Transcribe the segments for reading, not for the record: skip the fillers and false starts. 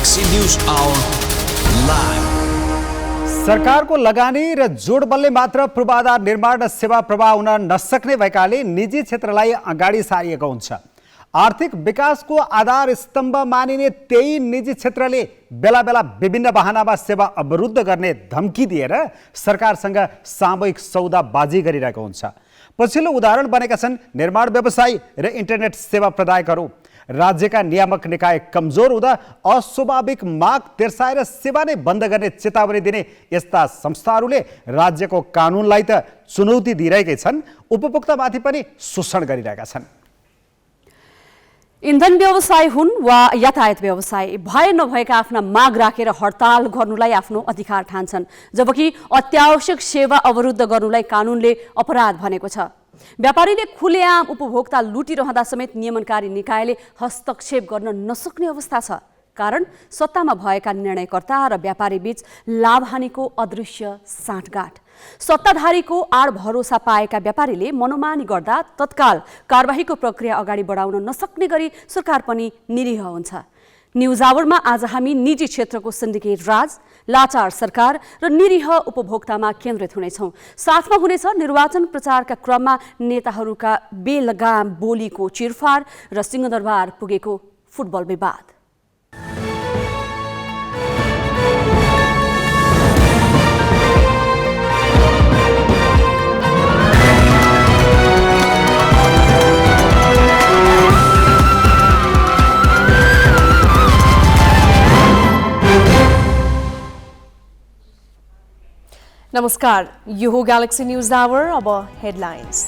Galaxy News Hour live. सरकारको लगानी र जोडबलले मात्र पूर्वाधार निर्माण र सेवा प्रवाह हुन नसक्ने भएकाले निजी क्षेत्रलाई अगाडि सारिएको हुन्छ। आर्थिक विकासको आधार स्तम्भ मानिने त्यही निजी क्षेत्रले बेला बेला विभिन्न बहानामा सेवा अवरुद्ध गर्ने धम्की दिएर सरकारसँग सामूहिक सौदाबाजी गरिरहेको हुन्छ। पछिल्लो उदाहरण बनेका छन् निर्माण व्यवसायी र इन्टरनेट सेवा प्रदायकहरू। राज्यका नियामक निकाय कमजोर हुँदा अस्वाभाविक माग तिर्साएर सेवा नै बन्द गर्ने चेतावनी दिने यस्ता संस्थाहरूले राज्यको कानुनलाई त चुनौती दिइरहेकै छन्, उपभोक्तामाथि पनि शोषण गरिरहेका छन्। इन्धन व्यवसाय हुन् वा यातायात व्यवसाय, भए नभएका आफ्ना माग राखेर हडताल गर्नुलाई आफ्नो अधिकार ठान्छन्, जबकि अत्यावश्यक सेवा अवरुद्ध गर्नुलाई कानुनले अपराध भनेको छ। व्यापारीले खुलेआम उपभोक्ता लुटिरहँदा समेत नियमनकारी निकायले हस्तक्षेप गर्न नसक्ने अवस्था छ। कारण सत्तामा भएका निर्णयकर्ता र व्यापारी बीच लाभहानिको अदृश्य साँठगाँठ। सत्ताधारीको आड भरोसा पाएका व्यापारीले मनोमानी गर्दा तत्काल कारबाहीको प्रक्रिया अगाडि बढाउन नसक्ने गरी सरकार पनि निरीह हुन्छ। न्युज आवरमा आज हामी निजी क्षेत्रको सिन्डिकेट राज, लाचार सरकार र निरीह उपभोक्तामा केन्द्रित हुनेछौँ। साथमा हुनेछ निर्वाचन प्रचारका क्रममा नेताहरूका बेलगाम बोलीको चिरफार र सिंहदरबार पुगेको फुटबल विवाद। नमस्कार, यो हो गैलेक्सी न्यूज आवर। अब हेडलाइन्स।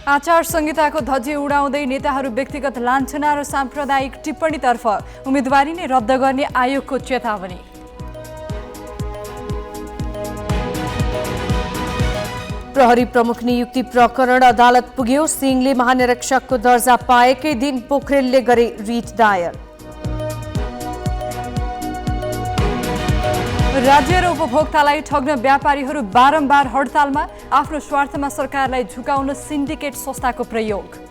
आचार संहिताको धज्जी उडाउँदै नेताहरू व्यक्तिगत लान्छना र साम्प्रदायिक टिप्पणीतर्फ उम्मेदवारी नै रद्द गर्ने आयोगको चेतावनी। प्रहरी प्रमुख नियुक्ति प्रकरण अदालत पुग्यो। सिंहले महानिरीक्षकको दर्जा पाएकै दिन पोखरेलले गरे रिट दायर। राज्य र उपभोक्तालाई ठग्न व्यापारीहरू बारम्बार हडतालमा, आफ्नो स्वार्थमा सरकारलाई झुकाउन सिन्डिकेट संस्थाको प्रयोग।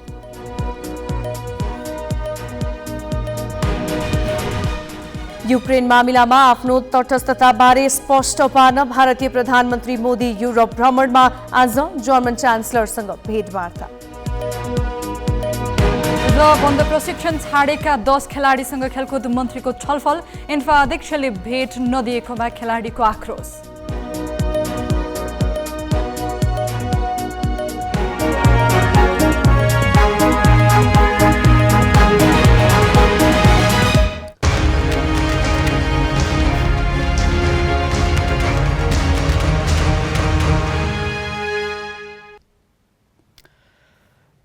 युक्रेन मामिलामा आफ्नो तटस्थताबारे स्पष्ट पार्न भारतीय प्रधानमन्त्री मोदी युरोप भ्रमणमा, आज जर्मन च्यान्सलरसँग भेटवार्ता। र बन्द प्रशिक्षण छाडेका 10 खेलाडीसँग खेलकुद मन्त्रीको छलफल, इन्फा अध्यक्षले भेट नदिएकोमा खेलाडीको आक्रोश।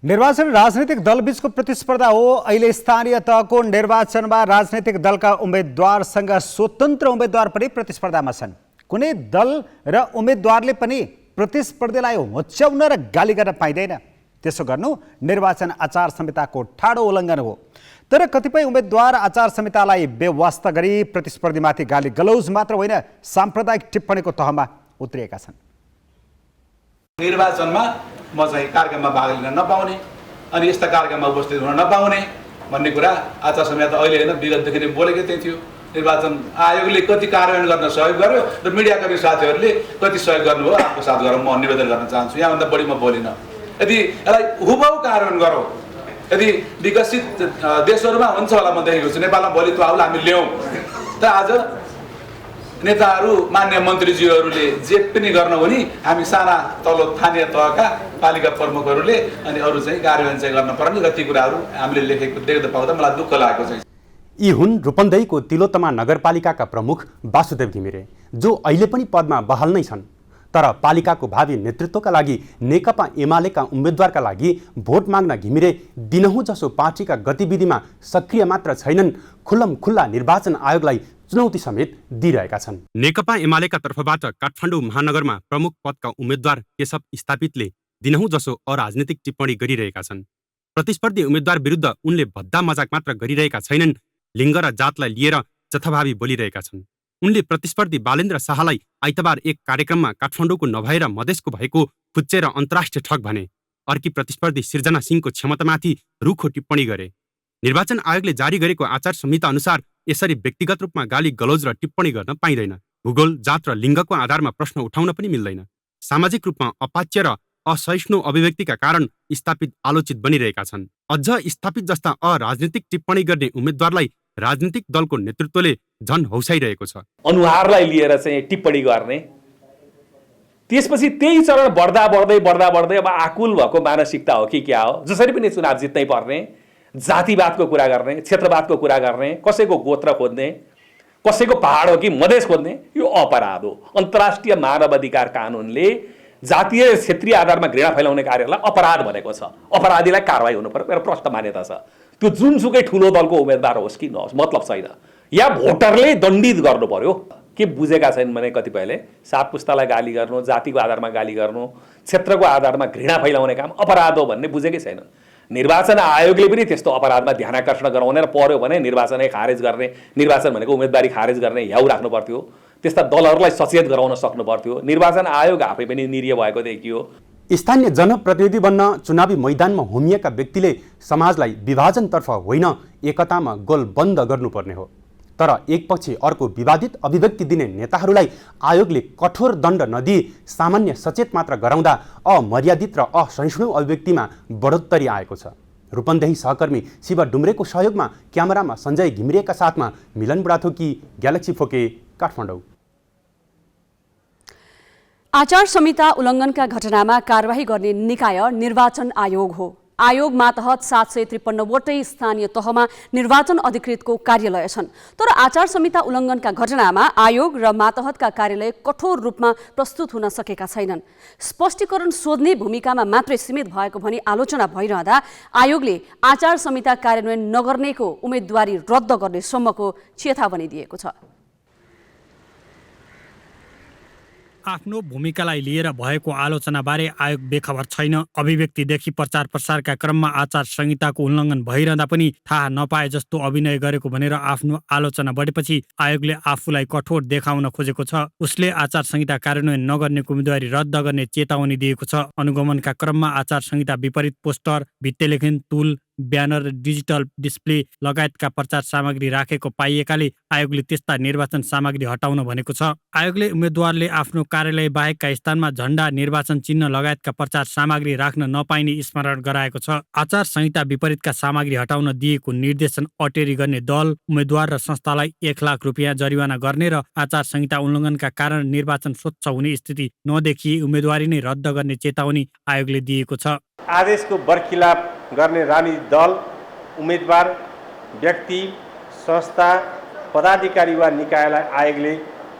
निर्वाचन राजनीतिक दल बीचको प्रतिस्पर्धा हो। अहिले स्थानीय तहको निर्वाचनमा राजनीतिक दलका उम्मेदवारसँग स्वतन्त्र उम्मेदवार पनि प्रतिस्पर्धामा छन्। कुनै दल र उम्मेदवारले पनि प्रतिस्पर्धीलाई होच्याउन र गाली गर्न पाइँदैन। त्यसो गर्नु निर्वाचन आचार संहिताको ठाडो उल्लङ्घन हो। तर कतिपय उम्मेदवार आचार संहितालाई बेवास्ता गरी प्रतिस्पर्धीमाथि गाली गलौज मात्र होइन, साम्प्रदायिक टिप्पणीको तहमा उत्रिएका छन्। निर्वाचनमा म चाहिँ कार्यक्रममा भाग लिन नपाउने अनि यस्ता कार्यक्रममा उपस्थित हुन नपाउने भन्ने कुरा आचार संहिता अहिले होइन, विगतदेखि नै बोलेकै त्यही थियो। निर्वाचन आयोगले कति कार्यान्वयन गर्न सहयोग गर्यो र मिडियाकर्मी साथीहरूले कति सहयोग गर्नुभयो आत्मसात गरेर म निवेदन गर्न चाहन्छु। यहाँभन्दा बढी म बोलिनँ। यदि यसलाई हुबहु कार्यान्वयन गरौँ, यदि विकसित देशहरूमा हुन्छ होला, म देखेको छु। नेपालमा भोलि त्यो आउला हामी ल्याउँ। तर आज नेताहरू, मान्य मन्त्रीज्यूहरूले जे पनि गर्न हुने, हामी साना तल्लो स्थानीय तहका पालिका प्रमुखहरूले अनि अरू चाहिँ कार्यान्वयन चाहिँ गर्न पर्ने र ती कुराहरू हामीले लेखेको देख्दा पाउँदा मलाई दुःख लागेको छ। यी हुन् रूपन्देहीको तिलोत्तमा नगरपालिकाका प्रमुख वासुदेव घिमिरे, जो अहिले पनि पदमा बहाल नै छन्। तर पालिकाको भावी नेतृत्वका लागि नेकपा एमालेका उम्मेद्वारका लागि भोट माग्न घिमिरे दिनहुँ जसो पार्टीका गतिविधिमा सक्रिय मात्र छैनन्, खुल्ला निर्वाचन आयोगलाई चुनौती समेत दिइरहेका छन्। नेकपा एमालेका तर्फबाट काठमाडौँ महानगरमा प्रमुख पदका उम्मेद्वार केशव स्थापितले दिनहुँ जसो अराजनीतिक टिप्पणी गरिरहेका छन्। प्रतिस्पर्धी उम्मेद्वार विरुद्ध उनले भद्दा मजाक मात्र गरिरहेका छैनन्, लिङ्ग र जातलाई लिएर जथाभावी बोलिरहेका छन्। उनले प्रतिस्पर्धी बालेन्द्र शाहलाई आइतबार एक कार्यक्रममा काठमाडौँको नभएर मधेसको भएको खुच्चेर अन्तर्राष्ट्रिय ठग भने। अर्की प्रतिस्पर्धी सिर्जना सिंहको क्षमतामाथि रुखो टिप्पणी गरे। निर्वाचन आयोगले जारी गरेको आचार संहिता अनुसार यसरी व्यक्तिगत रूपमा गाली गलौज र टिप्पणी गर्न पाइँदैन। भूगोल, जात र लिङ्गको आधारमा प्रश्न उठाउन पनि मिल्दैन। सामाजिक रूपमा अपाच्य र असहिष्णु अभिव्यक्तिका कारण स्थापित आलोचित बनिरहेका छन्। अझ स्थापित जस्ता अराजनीतिक टिप्पणी गर्ने उम्मेद्वारलाई राजनीतिक दलको नेतृत्वले झन हौसाइरहेको छ। अनुहारलाई लिएर चाहिँ टिप्पणी गर्ने, त्यसपछि त्यही चरण बढ्दा बढ्दै अब आकुल भएको मानसिकता हो कि क्या हो, जसरी पनि चुनाव जित्नै पर्ने, जातिवादको कुरा गर्ने, क्षेत्रवादको कुरा गर्ने, कसैको गोत्र खोज्ने, कसैको पहाड हो कि मधेस खोज्ने, यो अपराध हो। अन्तर्राष्ट्रिय मानव अधिकार कानुनले जातीय क्षेत्रीय आधारमा घृणा फैलाउने कार्यलाई अपराध भनेको छ। अपराधीलाई कारवाही हुनु पर्यो, मेरो प्रष्ट मान्यता छ। त्यो जुनसुकै ठुलो दलको उम्मेदवार होस् कि नहोस् मतलब छैन। या भोटरले दण्डित गर्नु पर्यो। के बुझेका छैनन् भने कतिपयले सात पुस्तालाई गाली गर्नु, जातिको आधारमा गाली गर्नु, क्षेत्रको आधारमा घृणा फैलाउने काम अपराध हो भन्ने बुझेकै छैनन्। निर्वाचन आयोगले पनि त्यस्तो अपराधमा ध्यानाकर्षण गराउने र पर्यो भने निर्वाचनै खारेज गर्ने, निर्वाचन भनेको उम्मेदवारी खारेज गर्ने ह्याउ राख्नु पर्थ्यो। त्यस्ता दलहरूलाई सचेत गराउन सक्नु पर्थ्यो। निर्वाचन आयोग आफै पनि निरीह भएको देखियो। स्थानीय जनप्रतिनिधि बन्न चुनावी मैदानमा होमिएका व्यक्तिले समाजलाई विभाजनतर्फ होइन एकतामा गोलबन्द गर्नुपर्ने हो। तर एकपछि अर्को विवादित अभिव्यक्ति दिने नेताहरूलाई आयोगले कठोर दण्ड नदिई सामान्य सचेत मात्र गराउँदा अमर्यादित र असहिष्णु अभिव्यक्तिमा बढोत्तरी आएको छ। रूपन्देही सहकर्मी शिव डुम्रेको सहयोगमा क्यामेरामा सञ्जय घिमिरेका साथमा मिलन बुढाथोकी, ग्यालेक्सी फोके, काठमाडौँ। आचार संहिता उल्लङ्घनका घटनामा कारबाही गर्ने निकाय निर्वाचन आयोग हो। आयोग मातहत 753 वटै स्थानीय तहमा निर्वाचन अधिकृतको कार्यालय छन्। तर आचार संहिता उल्लङ्घनका घटनामा आयोग र मातहतका कार्यालय कठोर रूपमा प्रस्तुत हुन सकेका छैनन्। स्पष्टीकरण सोध्ने भूमिकामा मात्रै सीमित भएको भनी आलोचना भइरहँदा आयोगले आचार संहिता कार्यान्वयन नगर्नेको उम्मेदवारी रद्द गर्ने सम्मको चेतावनी दिएको छ। आफ्नो भूमिकालाई लिएर भएको आलोचनाबारे आयोग बेखबर छैन। अभिव्यक्तिदेखि प्रचार प्रसारका क्रममा आचार संहिताको उल्लङ्घन भइरहँदा पनि थाहा नपाए जस्तो अभिनय गरेको भनेर आफ्नो आलोचना बढेपछि आयोगले आफूलाई कठोर देखाउन खोजेको छ। उसले आचार संहिता कार्यान्वयन नगर्नेको उम्मेदवारी रद्द गर्ने चेतावनी दिएको छ। अनुगमनका क्रममा आचार संहिता विपरीत पोस्टर, भित्तेलेखन, तुल, ब्यानर, डिजिटल डिस्प्ले लगायतका प्रचार सामग्री राखेको पाइएकाले आयोगले त्यस्ता निर्वाचन सामग्री हटाउन भनेको छ। आयोगले उम्मेद्वारले आफ्नो कार्यालय बाहेकका स्थानमा झण्डा, निर्वाचन चिन्ह लगायतका प्रचार सामग्री राख्न नपाइने स्मरण गराएको छ। आचार संहिता विपरीतका सामग्री हटाउन दिएको निर्देशन अटेरी गर्ने दल, उम्मेद्वार र संस्थालाई 1 लाख रुपियाँ जरिवाना गर्ने र आचार संहिता उल्लङ्घनका कारण निर्वाचन स्वच्छ हुने स्थिति नदेखिए उम्मेदवारी नै रद्द गर्ने चेतावनी आयोगले दिएको छ। आदेशको बरखिलाफ गर्ने राजनीतिक दल, उम्मेदवार, व्यक्ति, संस्था, पदाधिकारी वा निकायलाई आयोगले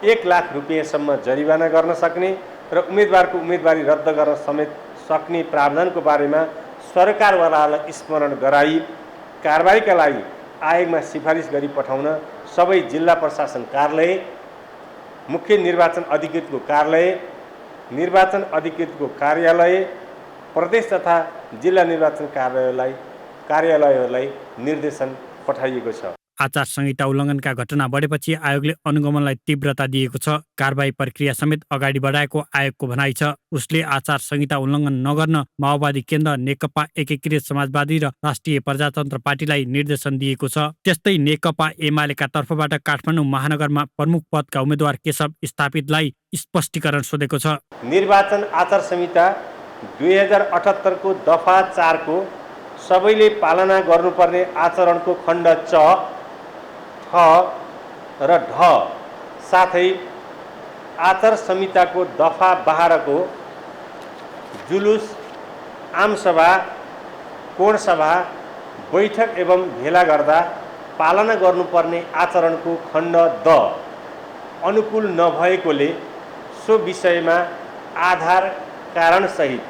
1 लाख रुपियाँसम्म जरिवाना गर्न सक्ने र उम्मेदवारको उम्मेदवारी रद्द गर्न समेत सक्ने प्रावधानको बारेमा सरकारवालालाई स्मरण गराई कारबाहीका लागि आयोगमा सिफारिस गरी पठाउन सबै जिल्ला प्रशासन कार्यालय, मुख्य निर्वाचन अधिकृतको कार्यालय, निर्वाचन अधिकृतको कार्यालय, प्रदेश तथा जिल्ला निर्वाचन कार्यालयहरूलाई निर्देशन पठाइएको छ। आचार संहिता उल्लङ्घनका घटना बढेपछि आयोगले अनुगमनलाई तीव्रता दिएको छ। कारबाही प्रक्रिया समेत अगाडि बढाएको आयोगको भनाइ छ। उसले आचार संहिता उल्लङ्घन नगर्न माओवादी केन्द्र, नेकपा एकीकृत समाजवादी र राष्ट्रिय प्रजातन्त्र पार्टीलाई निर्देशन दिएको छ। त्यस्तै नेकपा एमालेका तर्फबाट काठमाडौँ महानगरमा प्रमुख पदका उम्मेद्वार केशव स्थापितलाई स्पष्टीकरण सोधेको छ। निर्वाचन आचार संहिता 2078 को दफा 4 को सबैले पालना गर्नुपर्ने आचरणको खण्ड च, ठ र ढ साथै आचार संहिताको दफा 12 को जुलुस, आमसभा, कोणसभा, बैठक एवं भेला गर्दा पालना गर्नुपर्ने आचरणको खण्ड द अनुकूल नभएकोले सो विषयमा आधार कारण सहित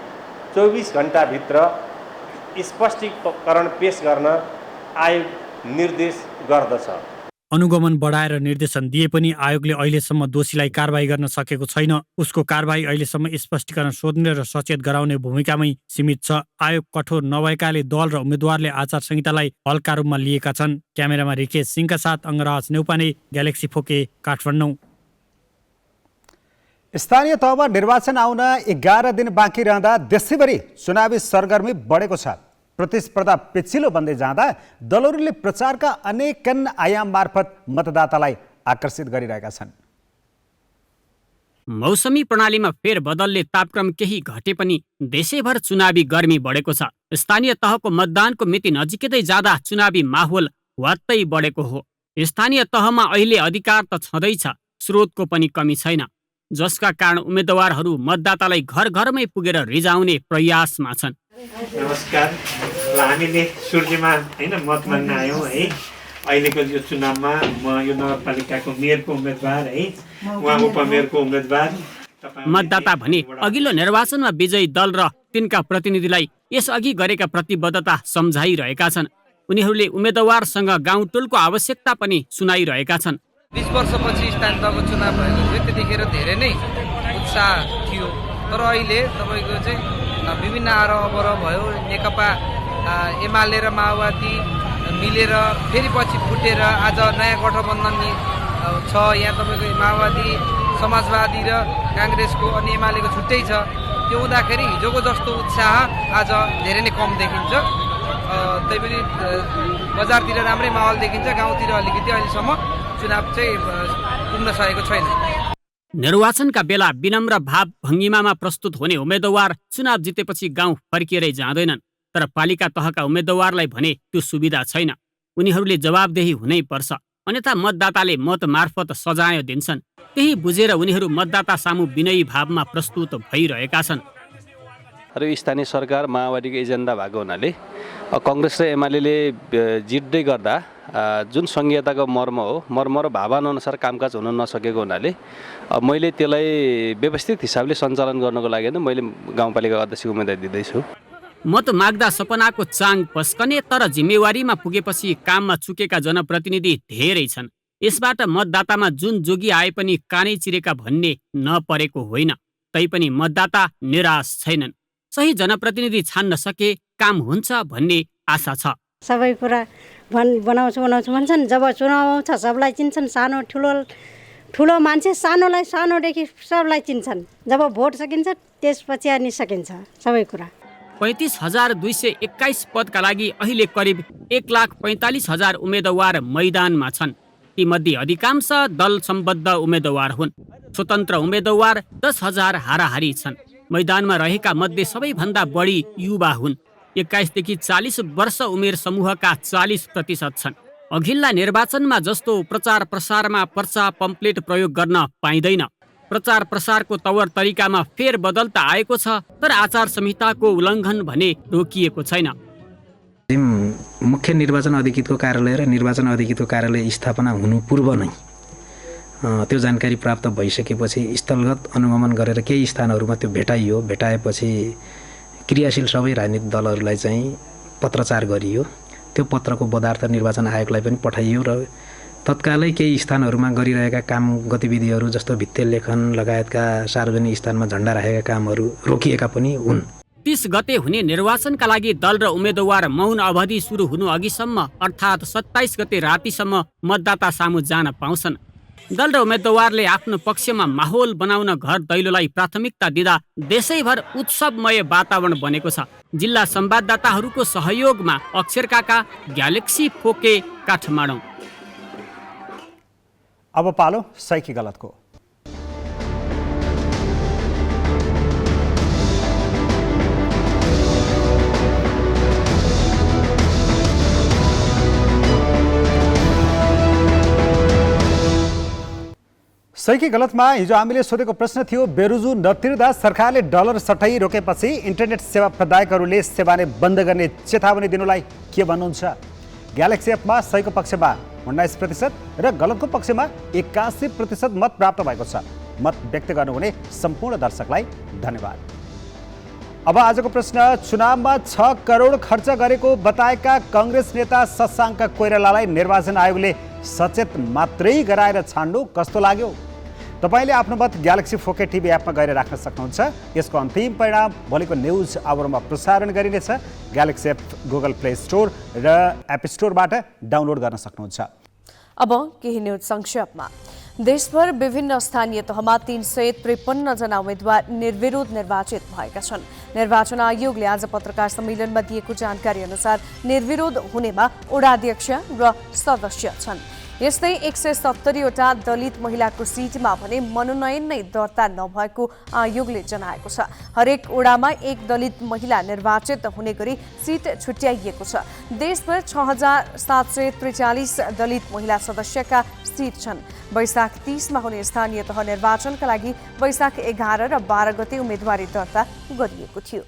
24 घण्टाभित्र स्पष्टीकरण पेश गर्न आयोग निर्देश गर्दछ। अनुगमन बढाएर निर्देशन दिए पनि आयोगले अहिलेसम्म दोषीलाई कारबाही गर्न सकेको छैन। उसको कारबाही अहिलेसम्म स्पष्टीकरण सोध्ने र सचेत गराउने भूमिकामै सीमित छ। आयोग कठोर नभएकाले दल र उम्मेद्वारले आचार संहितालाई हल्का रूपमा लिएका छन्। क्यामेरामा रिकेश सिंहका साथ अङ्गराज नेउपाने, ग्यालेक्सी फोके, काठमाडौँ। स्थानीय तहमा निर्वाचन आउन 11 दिन बाँकी रहँदा देशैभरि चुनावी सरगर्मी बढेको छ। प्रतिस्पर्धा पेचिलो बन्दै जाँदा दलहरूले प्रचारका अनेकन आयाम मार्फत मतदातालाई आकर्षित गरिरहेका छन्। मौसमी प्रणालीमा फेरबदलले तापक्रम केही घटे पनि देशैभर चुनावी गर्मी बढेको छ। स्थानीय तहको मतदानको मिति नजिकै जाँदा चुनावी माहौल वात्तै बढेको हो। स्थानीय तहमा अहिले अधिकार त छँदैछ, स्रोतको पनि कमी छैन, जसका कारण उम्मेदवारहरू मतदातालाई घर घरमै पुगेर रिजाउने प्रयासमा छन्। नमस्कार, हामीले सूर्यमा हैन मत माग्न आयौँ है। अहिलेको यो चुनावमा म यो नगरपालिकाको मेयरको उम्मेदवार है, उहाँ उपमेयरको उम्मेदवार। मतदाता भने अघिल्लो निर्वाचनमा विजयी दल र तिनका प्रतिनिधिलाई यसअघि गरेका प्रतिबद्धता सम्झाइरहेका छन्। उनीहरूले उम्मेदवारसँग गाउँटोलको आवश्यकता पनि सुनाइरहेका छन्। 20 वर्षपछि स्थानीय तहको चुनाव भएको थियो, त्यतिखेर धेरै नै उत्साह थियो। तर अहिले तपाईँको चाहिँ विभिन्न आरोपहरू भयो। नेकपा एमाले र माओवादी मिलेर फेरि पछि फुटेर आज नयाँ गठबन्धन छ। यहाँ तपाईँको माओवादी, समाजवादी र काङ्ग्रेसको अनि एमालेको छुट्टै छ। त्यो हुँदाखेरि हिजोको जस्तो उत्साह आज धेरै नै कम देखिन्छ। त्यही पनि बजारतिर राम्रै माहौल देखिन्छ, गाउँतिर अलिकति अहिलेसम्म चुनाव चाहिँ पुग्न सकेको छैन। निर्वाचनका बेला विनम्र भाव भङ्गिमामा प्रस्तुत हुने उम्मेदवार चुनाव जितेपछि गाउँ फर्किएरै जाँदैनन्। तर पालिका तहका उम्मेदवारलाई भने त्यो सुविधा छैन। उनीहरूले जवाबदेही हुनै पर्छ, अन्यथा मतदाताले मत मार्फत सजाय दिन्छन्। त्यही बुझेर उनीहरू मतदाता सामु विनयी भावमा प्रस्तुत भइरहेका छन्। र स्थानीय सरकार माओवादीको एजेन्डा भएको हुनाले कङ्ग्रेस र एमाले जित्दै गर्दा जुन संघीयताको मर्म हो, मर्म र भावनाअनुसार कामकाज हुन नसकेको हुनाले मैले त्यसलाई व्यवस्थित हिसाबले सञ्चालन गर्नको लागि मैले गाउँपालिका अध्यक्षको उम्मेदवारी दिँदैछु। मत माग्दा सपनाको चाङ पस्कने तर जिम्मेवारीमा पुगेपछि काममा चुकेका जनप्रतिनिधि धेरै छन्। यसबाट मतदातामा जुन जोगी आए पनि कानै चिरेका भन्ने नपरेको होइन। तैपनि मतदाता निराश छैनन्। सही जनप्रतिनिधि छान्न सके काम हुन्छ भन्ने आशा छ। सबै कुरा बनाउँछु भन्छन्। जब चुनाव आउँछ सबलाई चिन्छन्, सानो ठुलो मान्छे सानोलाई सानोदेखि सबलाई चिन्छन्। जब भोट सकिन्छ त्यसपछि अनि सकिन्छ सबै कुरा। 35,221 पदका लागि अहिले करिब 1,45,000 उम्मेदवार मैदानमा छन्। तीमध्ये अधिकांश दल सम्बद्ध उम्मेदवार हुन्। स्वतन्त्र उम्मेदवार 10,000 हाराहारी छन्। मैदानमा रहेका मध्ये सबैभन्दा बढी युवा हुन्। 21 देखि 40 वर्ष उमेर समूहका 40% छन्। अघिल्ला निर्वाचनमा जस्तो प्रचार प्रसारमा पर्चा पम्पलेट प्रयोग गर्न पाइँदैन। प्रचार प्रसारको तवर तरिकामा फेरबदल त आएको छ, तर आचार संहिताको उल्लङ्घन भने रोकिएको छैन। मुख्य निर्वाचन अधिकृतको कार्यालय र निर्वाचन अधिकृतको कार्यालय स्थापना हुनु पूर्व नै त्यो जानकारी प्राप्त भइसकेपछि स्थलगत अनुगमन गरेर केही स्थानहरूमा त्यो भेटाइयो। भेटाएपछि क्रियाशील सबै राजनीतिक दलहरूलाई चाहिँ पत्रचार गरियो। त्यो पत्रको पदार्थ निर्वाचन आयोगलाई पनि पठाइयो र तत्कालै केही स्थानहरूमा गरिरहेका काम गतिविधिहरू जस्तो भित्ते लेखन लगायतका सार्वजनिक स्थानमा झण्डा राखेका कामहरू रोकिएका पनि हुन्। 30 गते हुने निर्वाचनका लागि दल र उम्मेदवार मौन अवधि सुरु हुनु अघिसम्म अर्थात् 27 गते रातिसम्म मतदाता सामु जान पाउँछन्। दल र उम्मेदवारले आफ्नो पक्षमा माहौल बनाउन घर दैलोलाई प्राथमिकता दिँदा देशैभर उत्सवमय वातावरण बनेको छ। जिल्ला संवाददाताहरूको सहयोगमा अक्षर काका, ग्यालेक्सी फोके, काठमाडौँ। अब पालो सही कि गलतको। सही कि गलतमा हिजो हामीले सोधेको प्रश्न थियो, बेरुजु नतिर्दा सरकारले डलर सट्टै रोकेपछि इन्टरनेट सेवा प्रदायकहरूले सेवा नै बन्द गर्ने चेतावनी दिनुलाई के भन्नुहुन्छ? ग्यालेक्सी एपमा सहीको पक्षमा 19% र गलतको पक्षमा 81% मत प्राप्त भएको छ। मत व्यक्त गर्नुहुने सम्पूर्ण दर्शकलाई धन्यवाद। अब आजको प्रश्न, चुनावमा 6 करोड खर्च गरेको बताएका काङ्ग्रेस नेता शशाङ्क कोइरालालाई निर्वाचन आयोगले सचेत मात्रै गराएर छान्नु कस्तो लाग्यो? तपाईँले आफ्नो मत ग्यालेक्सी 4K टिभी एपमा गएर राख्न सक्नुहुन्छ। यसको अन्तिम परिणाम भोलिको न्युज आवरमा प्रसारण गरिनेछ। Galaxy app Google play store र एप स्टोरबाट डाउनलोड गर्न सक्नुहुन्छ। अब केही न्युज संक्षेपमा। देशभर विभिन्न स्थानीय तहमा 353 जना उम्मेद्वार निर्विरोध निर्वाचित भएका छन्। निर्वाचन आयोगले आज पत्रकार सम्मेलनमा दिएको जानकारी अनुसार निर्विरोध हुनेमा वडाध्यक्ष र सदस्य छन्। यस्तै 170वटा दलित महिलाको सिटमा भने मनोनयन नै दर्ता नभएको आयोगले जनाएको छ। हरेक वडामा एक दलित महिला निर्वाचित हुने गरी सिट छुट्याइएको छ। देशभर 6743 दलित महिला सदस्यका सिट छन्। वैशाख 30मा हुने स्थानीय तह निर्वाचनका लागि वैशाख 11 र 12 गते उम्मेदवारी दर्ता गरिएको थियो।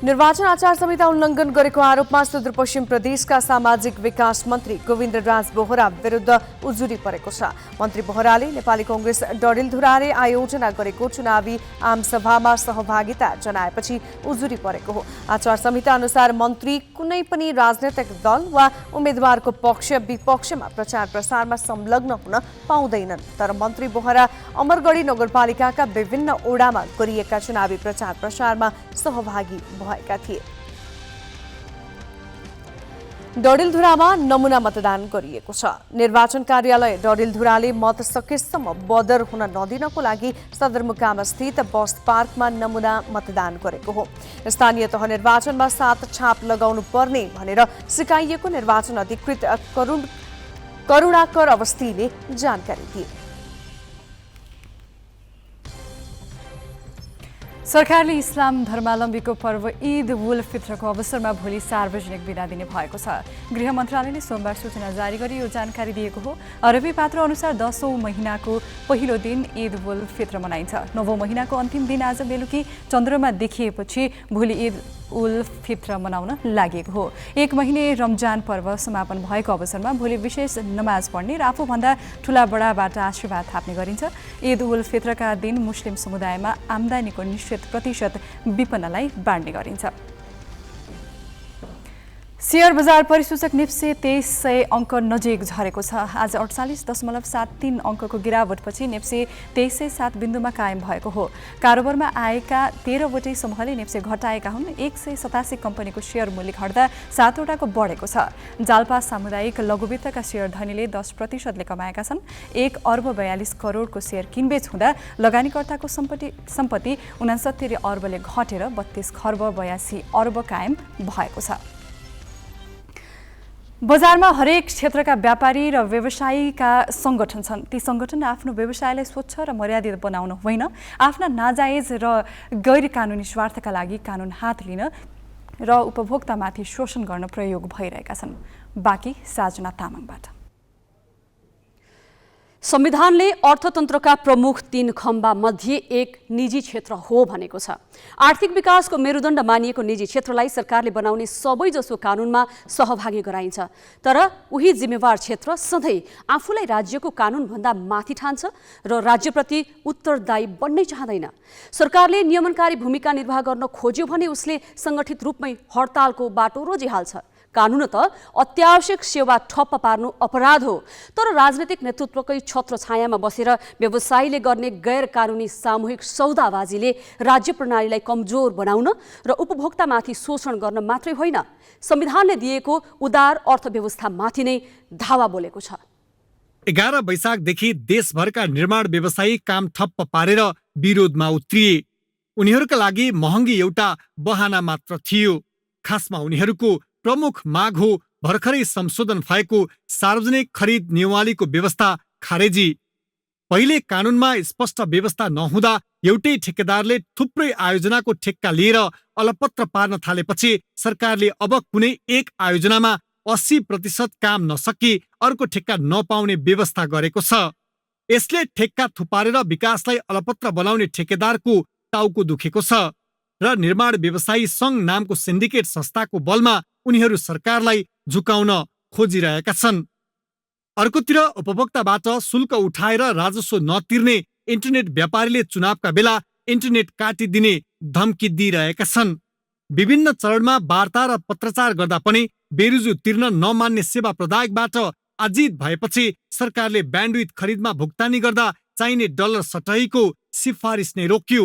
निर्वाचन आचार संहिता उल्लङ्घन गरेको आरोपमा सुदूरपश्चिम प्रदेशका सामाजिक विकास मन्त्री गोविन्द राज बोहरा विरुद्ध उजुरी परेको छ। मन्त्री बोहराले नेपाली कांग्रेस डडेलधुराले आयोजना गरेको चुनावी आमसभामा सहभागिता जनाएपछि उजुरी परेको हो। आचार संहिता अनुसार मन्त्री कुनै पनि राजनैतिक दल वा उम्मेद्वारको पक्ष विपक्षमा प्रचार प्रसारमा संलग्न हुन पाउँदैनन्। तर मन्त्री बोहरा अमरगढी नगरपालिकाका विभिन्न ओडामा गरिएका चुनावी प्रचार प्रसारमा सहभागी भएका थिए। डडेलधुरामा नमुना मतदान गरिएको छ। निर्वाचन कार्यालय डडेलधुराले मत सकेसम्म बदर हुन नदिनको लागि सदरमुकाम स्थित बस पार्कमा नमुना मतदान गरेको हो। स्थानीय तह निर्वाचनमा 7 छाप लगाउनु पर्ने भनेर सिकाइएको निर्वाचन अधिकृत करुणाकर अवस्थीले जानकारी दिए। सरकारले इस्लाम धर्मावलम्बीको पर्व ईद उल फित्रको अवसरमा भोलि सार्वजनिक बिदा दिने भएको छ। गृह मन्त्रालयले सोमबार सूचना जारी गरी यो जानकारी दिएको हो। अरबी पात्र अनुसार 10औं महिनाको पहिलो दिन ईद उल फित्र मनाइन्छ। 9औं महिनाको अन्तिम दिन आज बेलुकी चन्द्रमा देखिएपछि भोलि ईद उल फित्र मनाउन लागेको हो। 1 महिने रमजान पर्व समापन भएको अवसरमा भोलि विशेष नमाज पढ्ने र आफूभन्दा ठुला बडाबाट आशीर्वाद थाप्ने गरिन्छ। ईद उल फित्रका दिन मुस्लिम समुदायमा आम्दानीको निश्चित प्रतिशत विपन्नलाई बाँड्ने गरिन्छ। शेयर बजार परिसूचक निफ्से 2300 अङ्क नजिक झरेको छ। आज 48.73 अङ्कको गिरावटपछि निफ्से 2307 बिन्दुमा कायम भएको हो। कारोबारमा आएका 13वटै समूहले निफ्से घटाएका हुन्। 187 कम्पनीको शेयर मूल्य घट्दा 7वटाको बढेको छ। जाल्पा सामुदायिक लघुवित्तका शेयर धनीले 10%ले कमाएका छन्। 1 अर्ब 42 करोडको शेयर किनबेच हुँदा लगानीकर्ताको सम्पत्ति 69 अर्बले घटेर 32 खर्ब 82 अर्ब कायम भएको छ। बजारमा हरेक क्षेत्रका व्यापारी र व्यवसायीका सङ्गठन छन्। ती सङ्गठन आफ्नो व्यवसायलाई स्वच्छ र मर्यादित बनाउन होइन, आफ्ना नाजायज र गैर कानुनी स्वार्थका लागि कानुन हात लिन र उपभोक्तामाथि शोषण गर्न प्रयोग भइरहेका छन्। बाँकी साजना तामाङबाट। संविधानले अर्थतन्त्रका प्रमुख 3 खम्बा मध्ये एक निजी क्षेत्र हो भनेको छ। आर्थिक विकासको मेरुदण्ड मानिएको निजी क्षेत्रलाई सरकारले बनाउने सबैजसो कानुनमा सहभागी गराइन्छ। तर उही जिम्मेवार क्षेत्र सधैँ आफूलाई राज्यको कानुनभन्दा माथि ठान्छ र राज्यप्रति उत्तरदायी बन्नै चाहँदैन। सरकारले नियमनकारी भूमिका निर्वाह गर्न खोज्यो भने उसले सङ्गठित रूपमै हडतालको बाटो रोजिहाल्छ। कानुन त अत्यावश्यक सेवा ठप्प पार्नु अपराध हो, तर राजनीतिक नेतृत्वकै छत्र छायामा बसेर व्यवसायीले गर्ने गैर कानुनी सामूहिक सौदाबाजीले राज्य प्रणालीलाई कमजोर बनाउन र उपभोक्तामाथि शोषण गर्न मात्रै होइन, संविधानले दिएको उदार अर्थव्यवस्थामाथि नै धावा बोलेको छ। 11 वैशाखदेखि देशभरका निर्माण व्यवसायी काम ठप्प पारेर विरोधमा उत्रिए। उनीहरूका लागि महँगी एउटा बहाना मात्र थियो। खासमा उनीहरूको प्रमुख माग हो भर्खरै संशोधन भएको सार्वजनिक खरिद नियमावलीको व्यवस्था खारेजी। पहिले कानुनमा स्पष्ट व्यवस्था नहुँदा एउटै ठेकेदारले थुप्रै आयोजनाको ठेक्का लिएर अलपत्र पार्न थालेपछि सरकारले अब कुनै एक आयोजनामा 80% काम नसकी अर्को ठेक्का नपाउने व्यवस्था गरेको छ। यसले ठेक्का थुपारेर विकासलाई अलपत्र बनाउने ठेकेदारको टाउको दुखेको छ र निर्माण व्यवसायी सङ्घ नामको सिन्डिकेट संस्थाको बलमा उनीहरू सरकारलाई झुकाउन खोजिरहेका छन्। अर्कोतिर उपभोक्ताबाट शुल्क उठाएर राजस्व नतिर्ने इन्टरनेट व्यापारीले चुनावका बेला इन्टरनेट काटिदिने धम्की दिइरहेका छन्। विभिन्न चरणमा वार्ता र पत्रचार गर्दा पनि बेरुजु तिर्न नमान्ने सेवा प्रदायकबाट अजित भएपछि सरकारले ब्यान्डविथ खरिदमा भुक्तानी गर्दा चाहिने डलर सटहीको सिफारिस नै रोक्यो।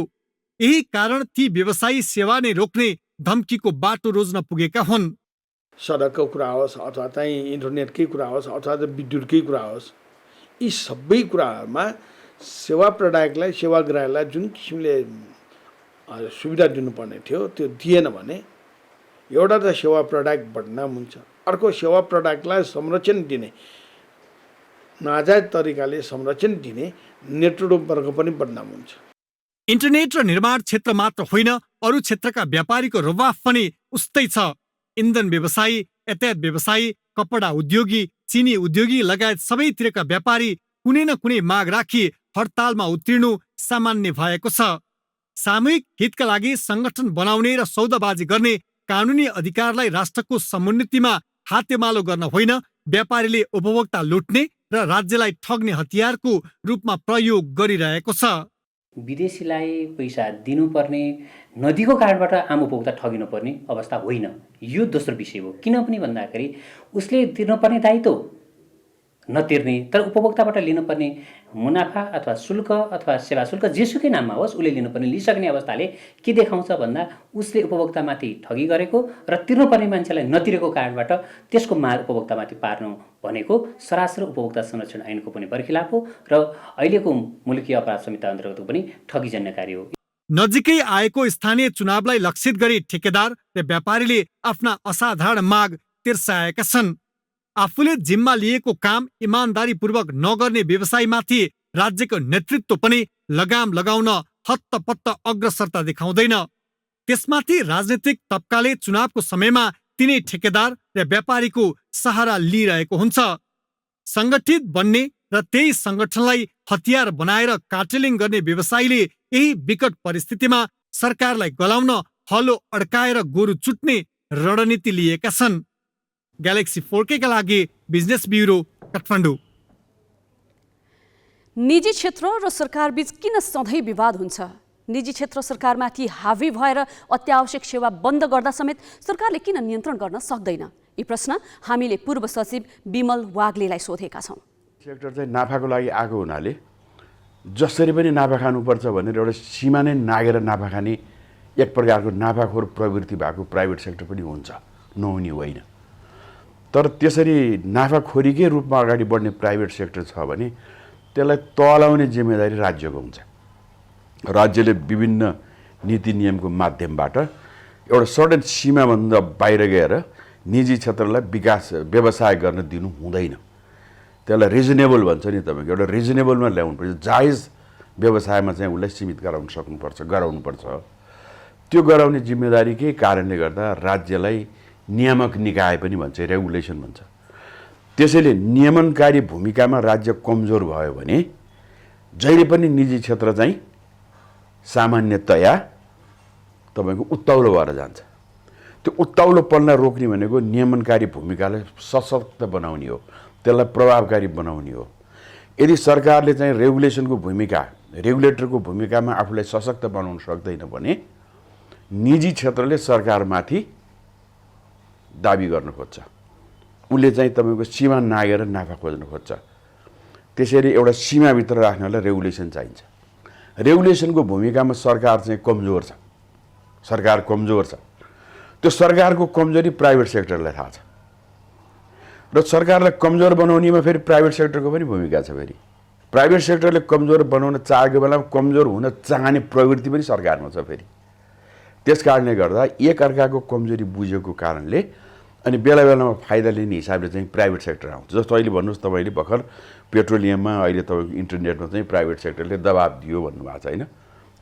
यही कारण ती व्यवसायी सेवा नै रोक्ने धम्कीको बाटो रोज्न पुगेका हुन्। सडकको कुरा होस् अथवा चाहिँ इन्टरनेटकै कुरा होस् अथवा विद्युतकै कुरा होस्, यी सबै कुराहरूमा सेवा प्रदायकलाई सेवाग्राहीलाई जुन किसिमले सुविधा दिनुपर्ने थियो त्यो दिएन भने एउटा त सेवा प्रदायक बदनाम हुन्छ, अर्को सेवा प्रदायकलाई संरक्षण दिने नाजायज तरिकाले संरक्षण दिने नेतृत्व वर्ग पनि बदनाम हुन्छ। इन्टरनेट र निर्माण क्षेत्र मात्र होइन, अरू क्षेत्रका व्यापारीको रवाफ पनि उस्तै छ। इन्धन व्यवसायी, यातायात व्यवसायी, कपडा उद्योगी, चिनी उद्योगी लगायत सबैतिरका व्यापारी कुनै न कुनै माग राखी हडतालमा उत्रिनु सामान्य भएको छ। सामूहिक हितका लागि संगठन बनाउने र सौदाबाजी गर्ने कानुनी अधिकारलाई राष्ट्रको समुन्नतिमा हातेमालो गर्न होइन, व्यापारीले उपभोक्ता लुट्ने र राज्यलाई ठग्ने हतियारको रूपमा प्रयोग गरिरहेको छ। विदेशीलाई पैसा दिनुपर्ने, नदीको कारणबाट आम उपभोक्ता ठगिनुपर्ने अवस्था होइन। यो दोस्रो विषय हो। किन पनि भन्दाखेरि उसले तिर्नुपर्ने दायित्व नतिर्ने तर उपभोक्ताबाट लिनुपर्ने मुनाफा अथवा शुल्क अथवा सेवा शुल्क जेसुकै नाममा होस् उसले लिनुपर्ने लिइसक्ने अवस्थाले के देखाउँछ भन्दा उसले उपभोक्तामाथि ठगी गरेको र तिर्नुपर्ने मान्छेलाई नतिरेको कारणबाट त्यसको मार उपभोक्तामाथि पार्नु भनेको सरासर उपभोक्ता संरक्षण ऐनको पनि बर्खिलाफ हो र अहिलेको मुलुकीय अपराध संहिता अन्तर्गत पनि ठगीजन्य कार्य हो। नजिकै आएको स्थानीय चुनावलाई लक्षित गरी ठेकेदार र व्यापारीले आफ्ना असाधारण माग तिर्साएका छन्। आफूले जिम्मा लिएको काम इमानदारीपूर्वक नगर्ने व्यवसायीमाथि राज्यको नेतृत्व पनि लगाम लगाउन हत्तपत्त अग्रसरता देखाउँदैन। त्यसमाथि राजनीतिक तबकाले चुनावको समयमा तिनै ठेकेदार र व्यापारीको सहारा लिइरहेको हुन्छ। संगठित बन्ने र त्यही संगठनलाई हतियार बनाएर कार्टेलिङ गर्ने व्यवसायीले यही विकट परिस्थितिमा सरकारलाई गलाउन हलो अड्काएर गोरु चुट्ने रणनीति लिएका छन्। ग्यालेक्सी 4K का लागि बिजनेस ब्युरो काठमाडौँ। निजी क्षेत्र र सरकारबीच किन सधैँ विवाद हुन्छ? निजी क्षेत्र सरकारमाथि हावी भएर अत्यावश्यक सेवा बन्द गर्दा समेत सरकारले किन नियन्त्रण गर्न सक्दैन? यी प्रश्न हामीले पूर्व सचिव विमल वाग्लेलाई सोधेका छौँ। सेक्टर चाहिँ नाफाको लागि आएको हुनाले जसरी पनि नाफा खानुपर्छ भनेर एउटा सीमा नै नागेर नाफा खाने एक प्रकारको नाफाखोर प्रवृत्ति भएको प्राइभेट सेक्टर पनि हुन्छ, नहुने होइन। तर त्यसरी नाफाखोरीकै रूपमा अगाडि बढ्ने प्राइभेट सेक्टर छ भने त्यसलाई तलाउने जिम्मेदारी राज्यको हुन्छ। राज्यले विभिन्न नीति नियमको माध्यमबाट एउटा सर्टेन सीमाभन्दा बाहिर गएर निजी क्षेत्रलाई व्यवसाय गर्न दिनु हुँदैन। त्यसलाई रिजनेबल भन्छ नि तपाईँको, एउटा रिजनेबलमा ल्याउनुपर्छ। जायज व्यवसायमा चाहिँ उसलाई सीमित गराउनुपर्छ। त्यो गराउने जिम्मेदारीकै कारणले गर्दा राज्यलाई नियामक निकाय पनि भन्छ, रेगुलेसन भन्छ। त्यसैले नियमनकारी भूमिकामा राज्य कमजोर भयो भने जहिले पनि निजी क्षेत्र चाहिँ सामान्यतया तपाईँको उत्ताउलो भएर जान्छ। त्यो उत्ताउलोपनलाई रोक्ने भनेको नियमनकारी भूमिकालाई सशक्त बनाउने हो, त्यसलाई प्रभावकारी बनाउने हो। यदि सरकारले चाहिँ रेगुलेटरको भूमिकामा आफूलाई सशक्त बनाउन सक्दैन भने निजी क्षेत्रले सरकारमाथि दाबी गर्न खोज्छ, उसले चाहिँ तपाईँको सीमा नागेर नाफा खोज्न खोज्छ। त्यसैले एउटा सीमाभित्र राख्नलाई रेगुलेसन चाहिन्छ। रेगुलेसनको भूमिकामा सरकार चाहिँ कमजोर छ, सरकार कमजोर छ। त्यो सरकारको कमजोरी प्राइभेट सेक्टरलाई थाहा छ र सरकारलाई कमजोर बनाउनेमा फेरि प्राइभेट सेक्टरको पनि भूमिका छ। फेरि प्राइभेट सेक्टरले कमजोर बनाउन चाहेको बेलामा कमजोर हुन चाहने प्रवृत्ति पनि सरकारमा छ। फेरि त्यस कारणले गर्दा एक अर्काको कमजोरी बुझेको कारणले अनि बेला बेलामा फाइदा लिने हिसाबले चाहिँ प्राइभेट सेक्टर आउँछ। जस्तो अहिले भन्नुहोस् तपाईँले भर्खर पेट्रोलियममा अहिले तपाईँको इन्टरनेटमा चाहिँ प्राइभेट सेक्टरले दबाब दियो भन्नुभएको छ, होइन?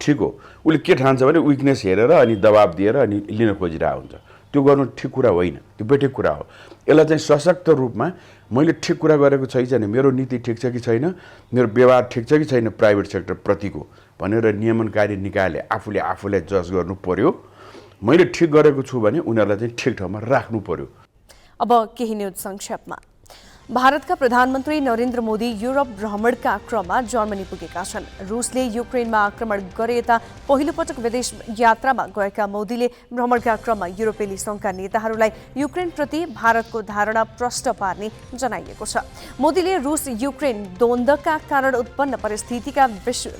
ठिक हो, उसले के ठान्छ भने विकनेस हेरेर अनि दबाब दिएर अनि लिन खोजिरहेको हुन्छ। त्यो गर्नु ठिक कुरा होइन, त्यो बेठिक कुरा हो। यसलाई चाहिँ सशक्त रूपमा मैले ठिक कुरा गरेको छैन, मेरो नीति ठिक छ कि छैन, मेरो व्यवहार ठिक छ कि छैन प्राइभेट सेक्टर प्रतिको भनेर नियमनकारी निकायले आफूलाई जज गर्नु पर्यो। मैले ठिक गरेको छु भने उनीहरूलाई चाहिँ ठिक ठाउँमा राख्नु पर्यो। अब केही न्युज संक्षेपमा। भारतका प्रधानमन्त्री नरेन्द्र मोदी युरोप भ्रमणका क्रममा जर्मनी पुगेका छन्। रुसले युक्रेनमा आक्रमण गरे यता पहिलो पटक विदेश यात्रामा गएका मोदीले भ्रमणका क्रममा युरोपेली संघका नेताहरूलाई युक्रेनप्रति भारतको धारणा प्रष्ट पार्ने जनाइएको छ। मोदीले रुस युक्रेन द्वन्द्वका कारण उत्पन्न परिस्थितिका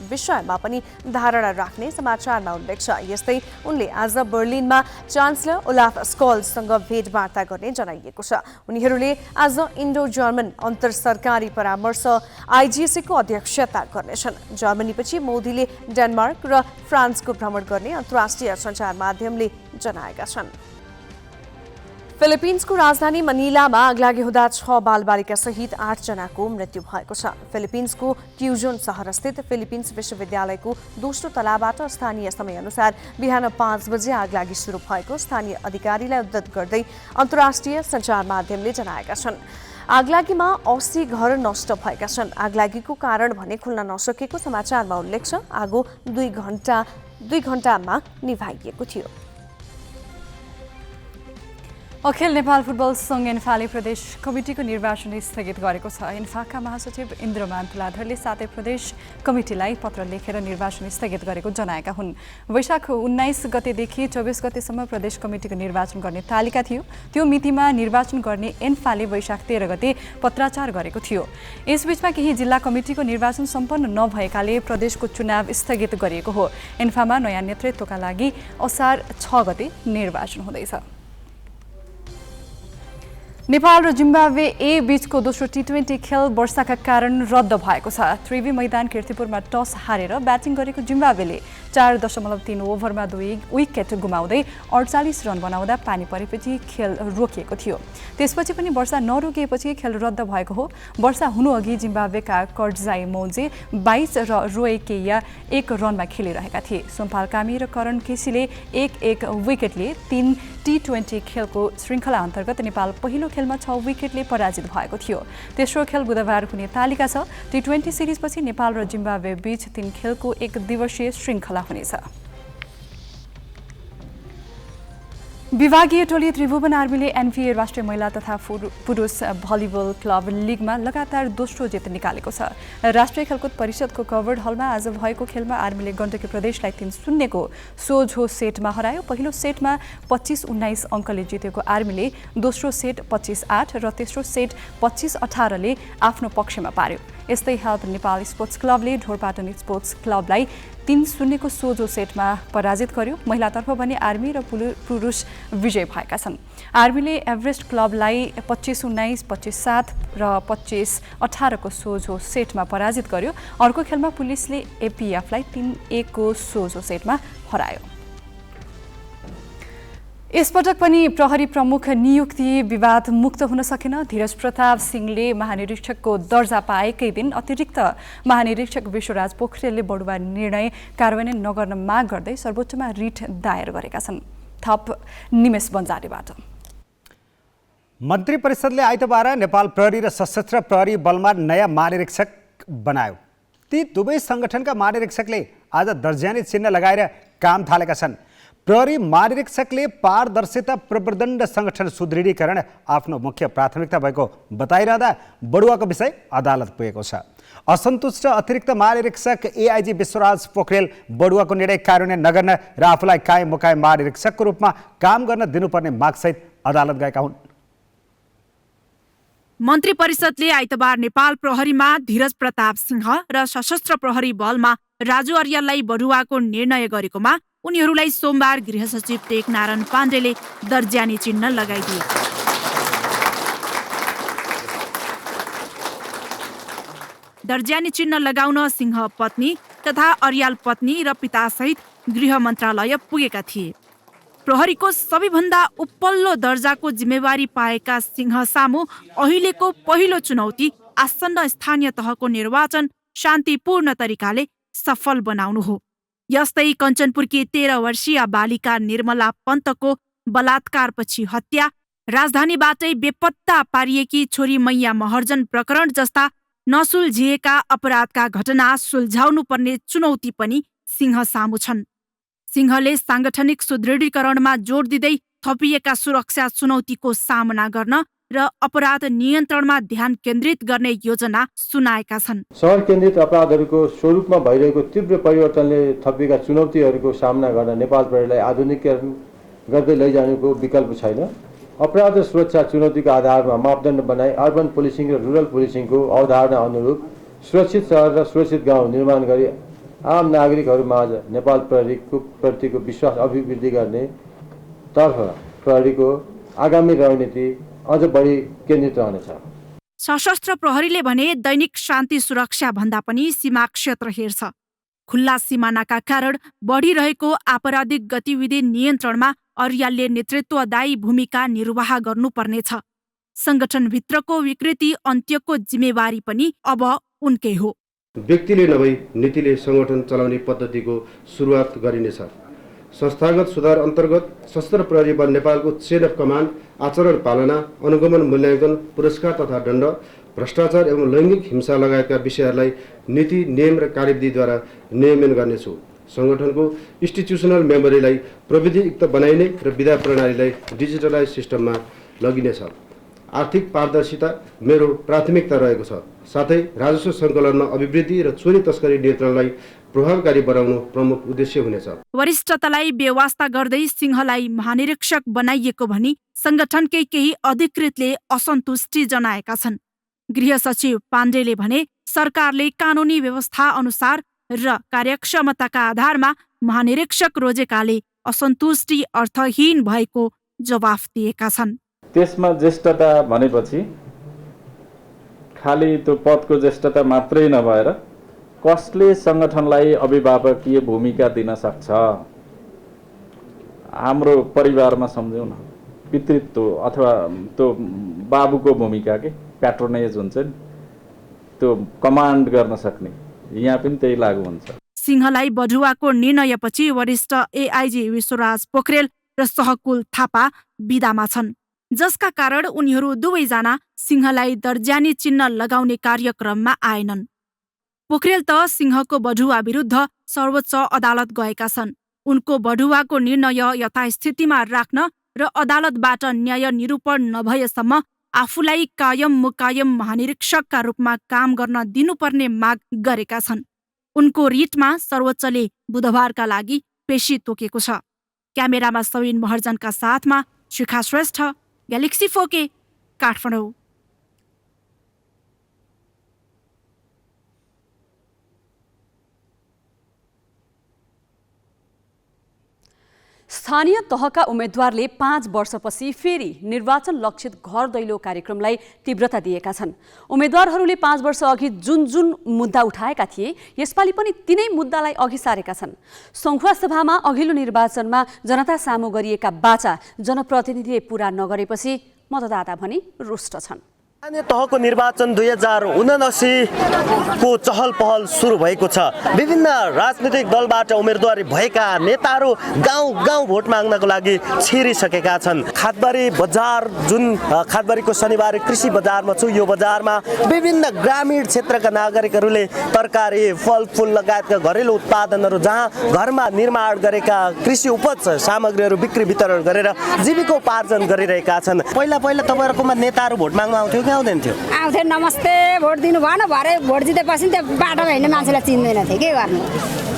विषयमा पनि धारणा राख्ने समाचारमा उल्लेख छ। यस्तै उनले आज बर्लिनमा चान्सलर ओलाफ स्कोल्जसँग भेटवार्ता गर्ने जनाइएको छ। उनीहरूले आज इन्डो जर्मन अन्तर सरकारी परामर्श आइजिसीको अध्यक्षता गर्नेछन्। जर्मनीपछि मोदीले डेनमार्क र फ्रान्सको भ्रमण गर्ने अन्तर्राष्ट्रिय सञ्चार माध्यमले जनाएका छन्। फिलिपिन्सको राजधानी मनिलामा आगलागी हुँदा 6 बालबालिका सहित 8 जनाको मृत्यु भएको छ। फिलिपिन्सको क्युजोन सहरस्थित फिलिपिन्स विश्वविद्यालयको दोस्रो तलाबाट स्थानीय समयअनुसार बिहान 5 बजे आगलागी सुरु भएको स्थानीय अधिकारीलाई उद्धत गर्दै अन्तर्राष्ट्रिय सञ्चार माध्यमले जनाएका छन्। आगलागीमा 80 घर नष्ट भएका छन्। आगलागीको कारण भने खुल्न नसकेको समाचारमा उल्लेख छ। आगो 2 घण्टामा निभाइएको थियो। अखिल नेपाल फुटबल सङ्घ एन्फाले प्रदेश कमिटीको निर्वाचन स्थगित गरेको छ। एन्फाका महासचिव इन्द्रमान तुलाधरले सातै प्रदेश कमिटीलाई पत्र लेखेर निर्वाचन स्थगित गरेको जनाएका हुन्। वैशाख 19 गतेदेखि 24 गतेसम्म प्रदेश कमिटीको निर्वाचन गर्ने तालिका थियो। त्यो मितिमा निर्वाचन गर्ने एन्फाले वैशाख 13 गते पत्राचार गरेको थियो। यसबीचमा केही जिल्ला कमिटीको निर्वाचन सम्पन्न नभएकाले प्रदेशको चुनाव स्थगित गरिएको हो। एन्फामा नयाँ नेतृत्वका लागि असार 6 गते निर्वाचन हुँदैछ। नेपाल र जिम्बाब्वे ए बीचको दोस्रो टी20 खेल वर्षाका कारण रद्द भएको छ। त्रिवी मैदान कीर्तिपुरमा टस हारेर ब्याटिङ गरेको जिम्बाब्वेले 4.3 ओभरमा 2 विकेट गुमाउँदै 48 रन बनाउँदा पानी परेपछि खेल रोकिएको थियो। त्यसपछि पनि वर्षा नरोकिएपछि खेल रद्द भएको हो। वर्षा हुनुअघि जिम्बाब्वेका कर्जाई मौजे 22 र रोए केया 1 रनमा खेलिरहेका थिए। सोमपाल कामी र करण केसीले 1-1 विकेट लिए। 3 टी20 खेलको श्रृङ्खला अन्तर्गत नेपाल पहिलो खेलमा 6 विकेटले पराजित भएको थियो। तेस्रो खेल बुधबार हुने तालिका छ। टी20 सिरिजपछि नेपाल र जिम्बाब्वे बीच 3 खेलको 1 दिवसीय श्रृङ्खला हुनेछ। विभागीय टोली त्रिभुवन आर्मीले एनभिए राष्ट्रिय महिला तथा पुरुष भलिबल क्लब लिगमा लगातार दोस्रो जित निकालेको छ। राष्ट्रिय खेलकुद परिषदको कभर्ड हलमा आज भएको खेलमा आर्मीले गण्डकी प्रदेशलाई 3-0 को सोझो सेटमा हरायो। पहिलो सेटमा 25-19 अङ्कले जितेको आर्मीले दोस्रो सेट 25-8 र तेस्रो सेट 25-18 ले आफ्नो पक्षमा पार्यो। यस्तै हेल्प नेपाल स्पोर्ट्स क्लबले ढोरपाटन स्पोर्ट्स क्लबलाई 3-0 को सोझो सेटमा पराजित गर्यो। महिलातर्फ भने आर्मी र पुरुष विजय भएका छन्। आर्मीले एभरेस्ट क्लबलाई 25-19, 25-7 र 25-18 को सोझो सेटमा पराजित गर्यो। अर्को खेलमा पुलिसले एपीएफलाई 3-1 को सोझो सेटमा हरायो। यसपटक पनि प्रहरी प्रमुख नियुक्ति विवाद मुक्त हुन सकेन। धीरज प्रताप सिंहले महानिरीक्षकको दर्जा पाएकै दिन अतिरिक्त महानिरीक्षक विश्वराज पोखरेलले बढुवा निर्णय कार्यान्वयन नगर्न माग गर्दै सर्वोच्चमा रिट दायर गरेका छन्। थप निमेश बन्जारेबाट। मन्त्री परिषदले आइतबार नेपाल प्रहरी र सशस्त्र प्रहरी बलमा नयाँ महानिरीक्षक बनायो। ती दुवै सङ्गठनका महानिरीक्षकले आज दर्जानी चिन्ह लगाएर काम थालेका छन्। प्रहरी महानिरीक्षकले पारदर्शिता प्रवर्धन सङ्गठन सुदृढीकरण आफ्नो मुख्य प्राथमिकता भएको बताइरहँदा बढुवाको विषय अदालत पुगेको छ। असन्तुष्ट अतिरिक्त महानिरीक्षक एआइजी विश्वराज पोखरेल बढुवाको निर्णय कार्यान्वयन नगर्न र आफूलाई कायम मुकायम महानिरीक्षकको रूपमा काम गर्न दिनुपर्ने मागसहित अदालत गएका हुन्। मन्त्री परिषदले आइतबार नेपाल प्रहरीमा धीरज प्रताप सिंह र सशस्त्र प्रहरी बलमा राजु अर्याललाई बढुवाको निर्णय गरेकोमा उनीहरूलाई सोमबार गृह सचिव टेकनारायण पाण्डेले दर्जानी चिन्ह लगाइदिए। दर्जानी चिन्ह लगाउन सिंह पत्नी तथा अर्याल पत्नी र पितासहित गृह मन्त्रालय पुगेका थिए। प्रहरीको सबैभन्दा उपल्लो दर्जाको जिम्मेवारी पाएका सिंह सामु अहिलेको पहिलो चुनौती आसन्न स्थानीय तहको निर्वाचन शान्तिपूर्ण तरिकाले सफल बनाउनु हो। यस्तै कञ्चनपुरकी 13 वर्षीय बालिका निर्मला पन्तको बलात्कारपछि हत्या, राजधानीबाटै बेपत्ता पारिएकी छोरी मैया महर्जन प्रकरण जस्ता नसुल्झिएका अपराधका घटना सुल्झाउनु पर्ने चुनौती पनि सिंह सामु छन्। सिंहले साङ्गठनिक सुदृढीकरणमा जोड दिँदै थपिएका सुरक्षा चुनौतीको सामना गर्न र अपराध नियन्त्रणमा ध्यान केन्द्रित गर्ने योजना सुनाएका छन्। शहर केन्द्रित अपराधहरूको स्वरूपमा भइरहेको तीव्र परिवर्तनले थपिएका चुनौतीहरूको सामना गर्न नेपाल प्रहरीलाई आधुनिकीकरण गर्दै लैजानुको विकल्प छैन। अपराध र सुरक्षा चुनौतीको आधारमा मापदण्ड बनाई अर्बन पुलिसिङ र रुरल पुलिसिङको अवधारणा अनुरूप सुरक्षित शहर र सुरक्षित गाउँ निर्माण गरी आम नागरिकहरूमाझ नेपाल प्रहरीको प्रतिको विश्वास अभिवृद्धि गर्ने तर्फ प्रहरीको आगामी रणनीति अझ बढी केन्द्रित रहनेछ। सशस्त्र प्रहरीले भने दैनिक शान्ति सुरक्षा भन्दा पनि सीमा क्षेत्र हेर्छ। खुल्ला सिमानाका कारण बढिरहेको आपराधिक गतिविधि नियन्त्रणमा अर्यालले नेतृत्वदायी भूमिका निर्वाह गर्नुपर्नेछ। संगठनभित्रको विकृति अन्त्यको जिम्मेवारी पनि अब उनकै हो। व्यक्तिले नभई नीतिले संगठन चलाउने पद्धतिको सुरुवात गरिनेछ। संस्थागत सुधार अन्तर्गत सशस्त्र प्रहरी बल नेपालको चेन अफ कमान्ड आचरण पालना, अनुगमन, मूल्याङ्कन, पुरस्कार तथा दण्ड, भ्रष्टाचार एवं लैङ्गिक हिंसा लगायतका विषयहरूलाई नीति, नियम र कार्यविधिद्वारा नियमन गर्नेछु। संगठनको इन्स्टिट्युसनल मेमोरीलाई प्रविधियुक्त बनाइने र विधा प्रणालीलाई डिजिटलाइज सिस्टममा लगिनेछ। आर्थिक पारदर्शिता मेरो प्राथमिकता रहेको छ। साथै राजस्व सङ्कलनमा अभिवृद्धि र चोरी तस्करी नियन्त्रणलाई प्रभावकारी बनाउनु प्रमुख उद्देश्य हुनेछ। वरिष्ठतालाई बेवास्ता गर्दै सिंहलाई महानिरीक्षक बनाइएको भनी संगठनकै केही अधिकृतले असन्तुष्टि जनाएका छन्। गृह सचिव पाण्डेले भने सरकारले कानुनी व्यवस्था अनुसार र कार्यक्षमताका आधारमा महानिरीक्षक रोजेकाले असन्तुष्टि अर्थहीन भएको जवाफ दिएका छन्। त्यसमा ज्येष्ठता भनेपछि खालि त्यो पदको ज्येष्ठता मात्रै नभएर कसले संगठनलाई अभिभावकीय भूमिका दिन सक्छ। हाम्रो परिवारमा सम्झौँ न, पितृत्व अथवा त्यो बाबुको भूमिका के प्याट्रोनेज हुन्छ नि, त्यो कमान्ड गर्न सक्ने, यहाँ पनि त्यही लागू हुन्छ। सिंहलाई बढुवाको निर्णयपछि वरिष्ठ एआइजी विश्वराज पोखरेल र सहकुल थापा बिदामा छन्, जसका कारण उनीहरू दुवैजना सिंहलाई दर्जानी चिन्ह लगाउने कार्यक्रममा आएनन्। पोखरेल त सिंहको बढुवा विरुद्ध सर्वोच्च अदालत गएका छन्। उनको बढुवाको निर्णय यथास्थितिमा राख्न र अदालतबाट न्याय निरूपण नभएसम्म आफूलाई कायम मुकायम महानिरीक्षकका रूपमा काम गर्न दिनुपर्ने माग गरेका छन्। उनको रिटमा सर्वोच्चले बुधबारका लागि पेशी तोकेको छ। क्यामेरामा सविन महर्जनका साथमा शिखा श्रेष्ठ, ग्यालेक्सी 4K, काठमाडौँ। स्थानीय तहका उम्मेद्वारले 5 वर्षपछि फेरि निर्वाचन लक्षित घर दैलो कार्यक्रमलाई तीव्रता दिएका छन्। उम्मेद्वारहरूले 5 वर्ष अघि जुन मुद्दा उठाएका थिए यसपालि पनि तिनै मुद्दालाई अघि सारेका छन्। संखुवा सभामा अघिल्लो निर्वाचनमा जनता सामु गरिएका बाचा जनप्रतिनिधिले पूरा नगरेपछि मतदाता भनी रुष्ट छन्। स्थानीय तहको निर्वाचन 2079 को चहल पहल सुरु भएको छ। विभिन्न राजनीतिक दलबाट उम्मेदवारी भएका नेताहरू गाउँ गाउँ भोट माग्नको लागि छिरिसकेका छन्। खादबारी बजार, जुन खादबारीको शनिबार कृषि बजारमा छु, यो बजारमा विभिन्न ग्रामीण क्षेत्रका नागरिकहरूले तरकारी, फलफुल लगायतका घरेलु उत्पादनहरू, जहाँ घरमा निर्माण गरेका कृषि उपज सामग्रीहरू बिक्री वितरण गरेर जीविकोपार्जन गरिरहेका छन्। पहिला तपाईँहरूकोमा नेताहरू भोट माग्न आउँथ्यो? आउँथे, नमस्ते भोट दिनु भएन, भरे भोट जितेपछि त्यो बाटोमा हिँड्ने मान्छेलाई चिन्दैन थियो, के गर्नु।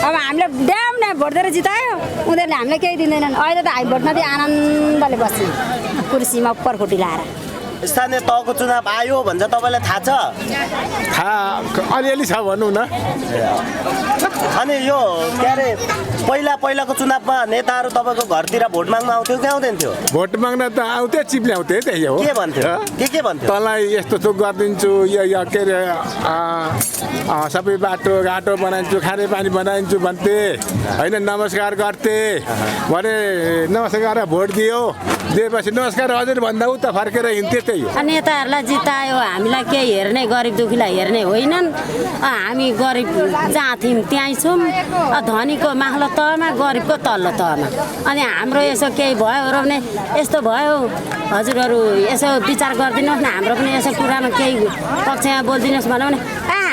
अब हामीले ड्याम नै भोट दिएर जितायो, उनीहरूले हामीलाई केही दिँदैनन्। अहिले त हामी भोटमा चाहिँ आनन्दले बस्छौँ कुर्सीमा पर्खुटी लाएर। स्थानीय तहको चुनाव आयो भन्छ, तपाईँलाई थाहा छ? अलिअलि छ भनौँ न। अनि यो के अरे पहिलाको चुनावमा नेताहरू तपाईँको घरतिर भोट माग्न आउँथ्यो कि आउँदैन थियो? भोट माग्न त आउँथे, चिप ल्याउँथे, त्यही हो। के भन्थ्यो? के भन्थ्यो? तँलाई यस्तो थोक गरिदिन्छु, यो के अरे सबै बाटो घाटो बनाइदिन्छु, खाने पानी बनाइदिन्छु भन्थे होइन। नमस्कार गर्थे भने नमस्कार भोट दिएपछि नमस्कार हजुर भन्दा उता फर्केर हिँड्थे, त्यही हो। नेताहरूलाई जितायो, हामीलाई केही हेर्ने, गरिब दुखीलाई हेर्ने होइनन्। हामी गरिब जहाँ थियौँ त्यहीँ छौँ, धनीको माथिल्लो तहमा, गरिबको तल्लो तहमा। अनि हाम्रो यसो केही भयो भने यस्तो भयो, हजुरहरू यसो विचार गरिदिनुहोस् न, हाम्रो पनि यसो कुरामा केही पक्षमा बोलिदिनुहोस् भन्यो भने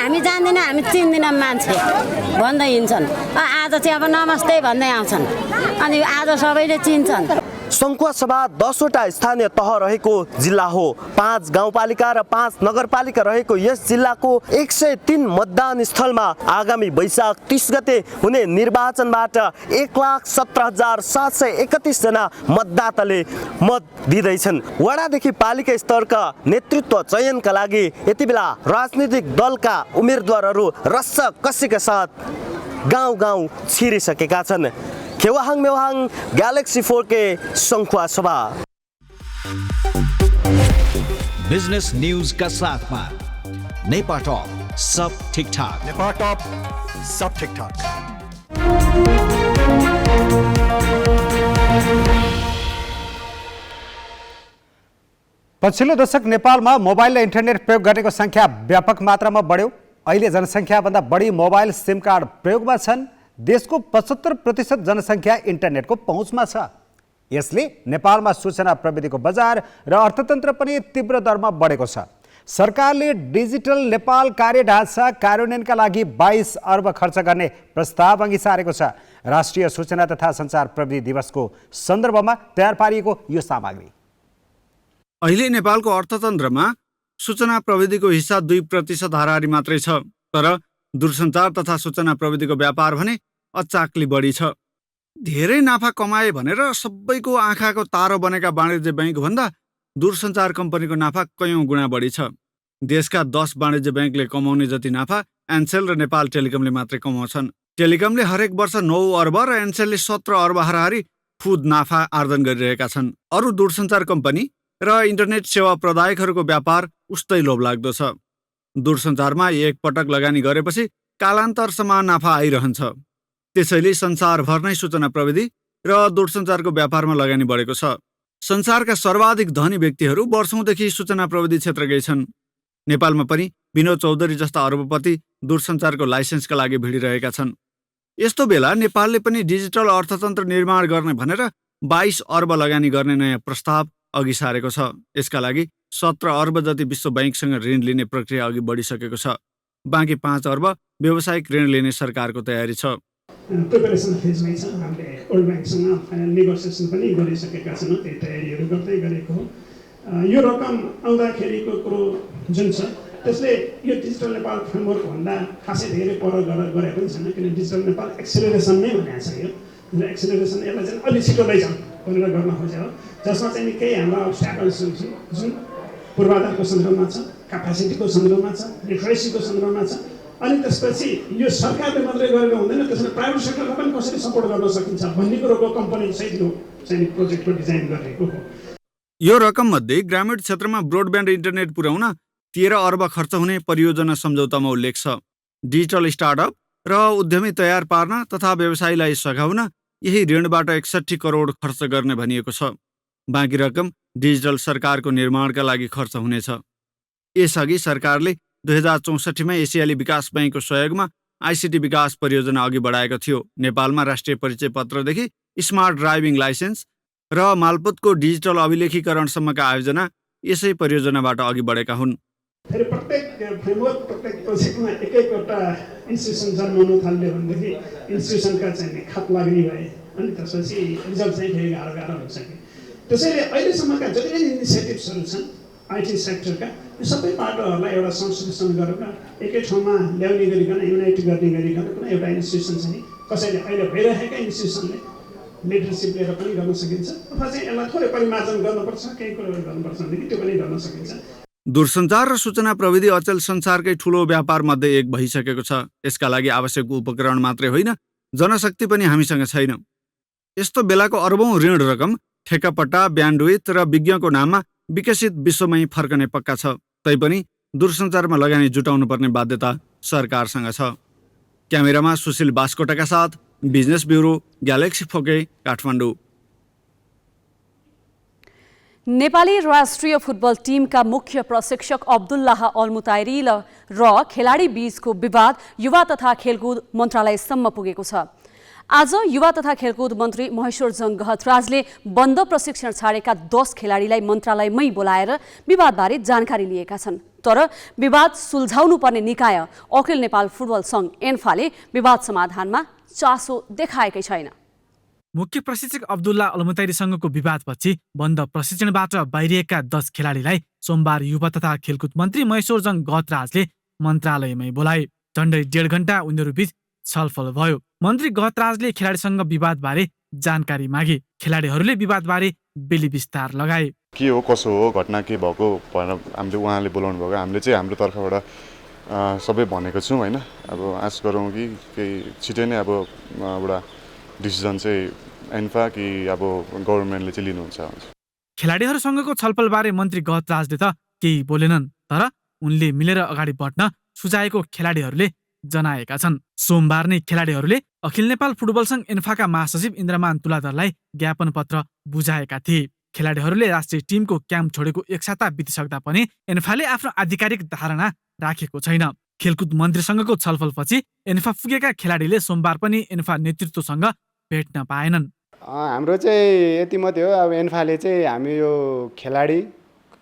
हामी जान्दैनौँ, हामी चिन्दैनौँ मान्छे भन्दै हिँड्छन्। आज चाहिँ अब नमस्ते भन्दै आउँछन्, अनि आज सबैले चिन्छन्। सङ्खुवासभा 10वटा स्थानीय तह रहेको जिल्ला हो। 5 गाउँपालिका र 5 नगरपालिका रहेको यस जिल्लाको 103 मतदान स्थलमा आगामी वैशाख 30 गते हुने निर्वाचनबाट 1,17,731 जना मतदाताले मत दिँदैछन्। वडादेखि पालिका स्तरका नेतृत्व चयनका लागि यति बेला राजनीतिक दलका उम्मेदवारहरू रस्स कसीका साथ गाउँ गाउँ छिरिसकेका छन्। Khewahang Mewahang galaxy 4K Sankhuwasabha. Business news का साथ में नेपाल टॉप सब ठीक ठाक। नेपाल टॉप सब ठीक ठाक। पछिल्लो दशक नेपालमा मोबाइल र इन्टरनेट प्रयोग गरेको संख्या व्यापक मात्रामा बढ्यो। अहिले जनसङ्ख्याभन्दा बढी मोबाइल सिम कार्ड प्रयोगमा छन्। देशको 75% जनसङ्ख्या इन्टरनेटको पहुँचमा छ। यसले नेपालमा सूचना प्रविधिको बजार र अर्थतन्त्र पनि तीव्र दरमा बढेको छ। सरकारले डिजिटल नेपाल कार्यढाँचा कार्यान्वयनका लागि 22 अर्ब खर्च गर्ने प्रस्ताव अघि सारेको छ। राष्ट्रिय सूचना तथा सञ्चार प्रविधि दिवसको सन्दर्भमा तयार पारिएको यो सामग्री। अहिले नेपालको अर्थतन्त्रमा सूचना प्रविधिको हिस्सा 2% हाराहारी मात्रै छ। तर दूरसञ्चार तथा सूचना प्रविधिको व्यापार भने अचाक्ली बढी छ। धेरै नाफा कमाए भनेर सबैको आँखाको तारो बनेका वाणिज्य बैंकभन्दा दूरसञ्चार कम्पनीको नाफा कयौं गुणा बढी छ। देशका 10 वाणिज्य बैंकले कमाउने जति नाफा एनसेल र नेपाल टेलिकमले मात्रै कमाउँछन्। टेलिकमले हरेक वर्ष 9 अर्ब र एनसेलले 17 अर्ब हाराहारी खुद नाफा आर्जन गरिरहेका छन्। अरू दूरसञ्चार कम्पनी र इन्टरनेट सेवा प्रदायकहरूको व्यापार उस्तै लोभलाग्दो छ। दूरसञ्चारमा एक पटक लगानी गरेपछि कालान्तरसम्म नाफा आइरहन्छ। त्यसैले संसारभर नै सूचना प्रविधि र दूरसञ्चारको व्यापारमा लगानी बढेको छ। संसारका सर्वाधिक धनी व्यक्तिहरू वर्षौंदेखि सूचना प्रविधि क्षेत्रकै छन्। नेपालमा पनि विनोद चौधरी जस्ता अरबपति दूरसञ्चारको लाइसेन्सका लागि भिडिरहेका छन्। यस्तो बेला नेपालले पनि डिजिटल अर्थतन्त्र निर्माण गर्ने भनेर 22 अर्ब लगानी गर्ने नयाँ प्रस्ताव अघि सारेको छ। यसका लागि 17 अर्ब जति विश्व बैंकसँग ऋण लिने प्रक्रिया अघि बढिसकेको छ। बाँकी 5 अर्ब व्यावसायिक ऋण लिने सरकारको तयारी छ। प्रिपरेसन फेजमै छ। हामीले वर्ल्ड ब्याङ्कसँग नेगोसिएसन पनि गरिसकेका छौँ। त्यही तयारीहरू गर्दै गरेको हो। यो रकम आउँदाखेरिको कुरो जुन छ त्यसले यो डिजिटल नेपाल फ्रेमवर्क भन्दा खासै धेरै पर गरे पनि छैन। किन डिजिटल नेपाल एक्सेलरेसन नै भनेको छ। यो एक्सेलरेसन यसलाई चाहिँ अलि छिटो लैजाउँ भनेर गर्न खोजेको, जसमा चाहिँ केही हाम्रा अब्स्ट्याकल्सहरू छ जुन पूर्वाधारको सन्दर्भमा छ, क्यापासिटीको सन्दर्भमा छ, लिटरेसीको सन्दर्भमा छ। अनि त्यसपछि यो सरकारले मात्रै गरेर हुँदैन, त्यसमा प्राइभेट सेक्टरलाई पनि कसरी सपोर्ट गर्न सकिन्छ भन्ने कुरोको कम्पनी सहित यो चाहिँ प्रोजेक्टको डिजाइन गरेको हो। यो रकम मध्ये ग्रामीण क्षेत्रमा ब्रोडब्यान्ड इन्टरनेट पुर्याउन 13 अर्ब खर्च हुने परियोजना सम्झौतामा उल्लेख छ। डिजिटल स्टार्टअप र उद्यमी तयार पार्न तथा व्यवसायलाई सघाउन यही ऋणबाट 61 करोड खर्च गर्ने भनिएको छ। बाँकी रकम डिजिटल सरकारको निर्माणका लागि खर्च हुनेछ। यसअघि सरकारले 2064 मा एसियाली विकास बैंकको सहयोगमा आइसिटी विकास परियोजना अघि बढाएको थियो। नेपालमा राष्ट्रिय परिचय पत्रदेखि स्मार्ट ड्राइभिङ लाइसेन्स र मालपोतको डिजिटल अभिलेखीकरणसम्मका आयोजना यसै परियोजनाबाट अघि बढेका हुन्। फेरि प्रत्येक फ्रेमवर्क प्रत्येक प्रोजेक्टमा एकैवटा इन्स्टिट्युसन जन्माउनु थाल्यो भनेदेखि इन्स्टिट्युसनका चाहिँ खात लाग्ने भए अनि त्यसपछि रिजल्ट चाहिँ फेरि गाह्रो हुन्छ कि। त्यसैले अहिलेसम्मका जति पनि इनिसिएटिभ्सहरू छन् आइटी सेक्टरका यो सबै पाटोहरूलाई एउटा संश्लेषण गरेर एकै ठाउँमा ल्याउने गरिकन युनाइट गर्ने गरिकन कुनै एउटा इन्स्टिट्युसन चाहिँ कसैले अहिले भइरहेका इन्स्टिट्युसनले लिडरसिप लिएर पनि गर्न सकिन्छ, अथवा चाहिँ यसलाई थोरै परिमार्जन गर्नुपर्छ, केही कुरोहरू गर्नुपर्छ भनेदेखि त्यो पनि गर्न सकिन्छ। दूरसञ्चार र सूचना प्रविधि अचेल संसारकै ठूलो व्यापार मध्ये एक भइसकेको छ। यसका लागि आवश्यक उपकरण मात्रै होइन, जनशक्ति पनि हामीसँग छैन। यस्तो बेलाको अर्बौं ऋण रकम ठेक्कापट्टा, ब्यान्डविथ र विज्ञको नाममा विकसित विश्वमै फर्कने पक्का छ। तैपनि दूरसञ्चारमा लगानी जुटाउनु पर्ने बाध्यता सरकारसँग छ। क्यामेरामा सुशील बास्कोटाका साथ business bureau, galaxy 4K, Kathmandu. Nepali राष्ट्रिय फुटबल टिमका मुख्य प्रशिक्षक अब्दुल्लाह अल्मुताइरी र खेलाडी बीचको विवाद युवा तथा खेलकुद मन्त्रालयसम्म पुगेको छ। आज युवा तथा खेलकुद मन्त्री महेश्वरजङ गहतराजले बन्द प्रशिक्षण छाडेका 10 खेलाडीलाई मन्त्रालयमै बोलाएर विवादबारे जानकारी लिएका छन्। तर विवाद सुल्झाउनु पर्ने निकाय अखिल नेपाल फुटबल सङ्घ एन्फाले विवाद समाधानमा चासो देखाएकै छैन। मुख्य प्रशिक्षक अब्दुल्ला अलमुतैरीसँगको विवादपछि बन्द प्रशिक्षणबाट बाहिरिएका 10 खेलाडीलाई सोमबार युवा तथा खेलकुद मन्त्री महेश्वरजङ गहतराजले मन्त्रालयमै बोलाए। झन्डै 1.5 घण्टा उनीहरूबीच छलफल भयो। मन्त्री गहतराजले खेलाडीसँग विवादबारे जानकारी मागे। खेलाडीहरूले विवादबारे बेली विस्तार लगाए। के हो कसो हो घटना के भएको भनेर हामीले उहाँले बोलाउनु भएको, हामीले चाहिँ हाम्रो तर्फबाट सबै भनेको छौँ होइन। अब आश गरौँ कि केही छिटै नै अब एउटा डिसिजन चाहिँ एन्फा कि अब गभर्मेन्टले चाहिँ लिनुहुन्छ। खेलाडीहरूसँगको छलफलबारे मन्त्री गहतराजले त केही बोलेनन्, तर उनले मिलेर अगाडि बढ्न सुझाएको खेलाडीहरूले जनाएका छन्। सोमबार नै खेलाडीहरूले अखिल नेपाल फुटबल सङ्घ एन्फाका महासचिव इन्द्रमान तुलाधरलाई ज्ञापन पत्र बुझाएका थिए। खेलाडीहरूले राष्ट्रिय टिमको क्याम्प छोडेको 1 साता बितिसक्दा पनि एन्फाले आफ्नो आधिकारिक धारणा राखेको छैन। खेलकुद मन्त्रीसँगको छलफलपछि एन्फा पुगेका खेलाडीले सोमबार पनि एन्फा नेतृत्वसँग भेट्न पाएनन्। हाम्रो चाहिँ यति मात्रै हो, अब एन्फाले चाहिँ हामी यो खेलाडी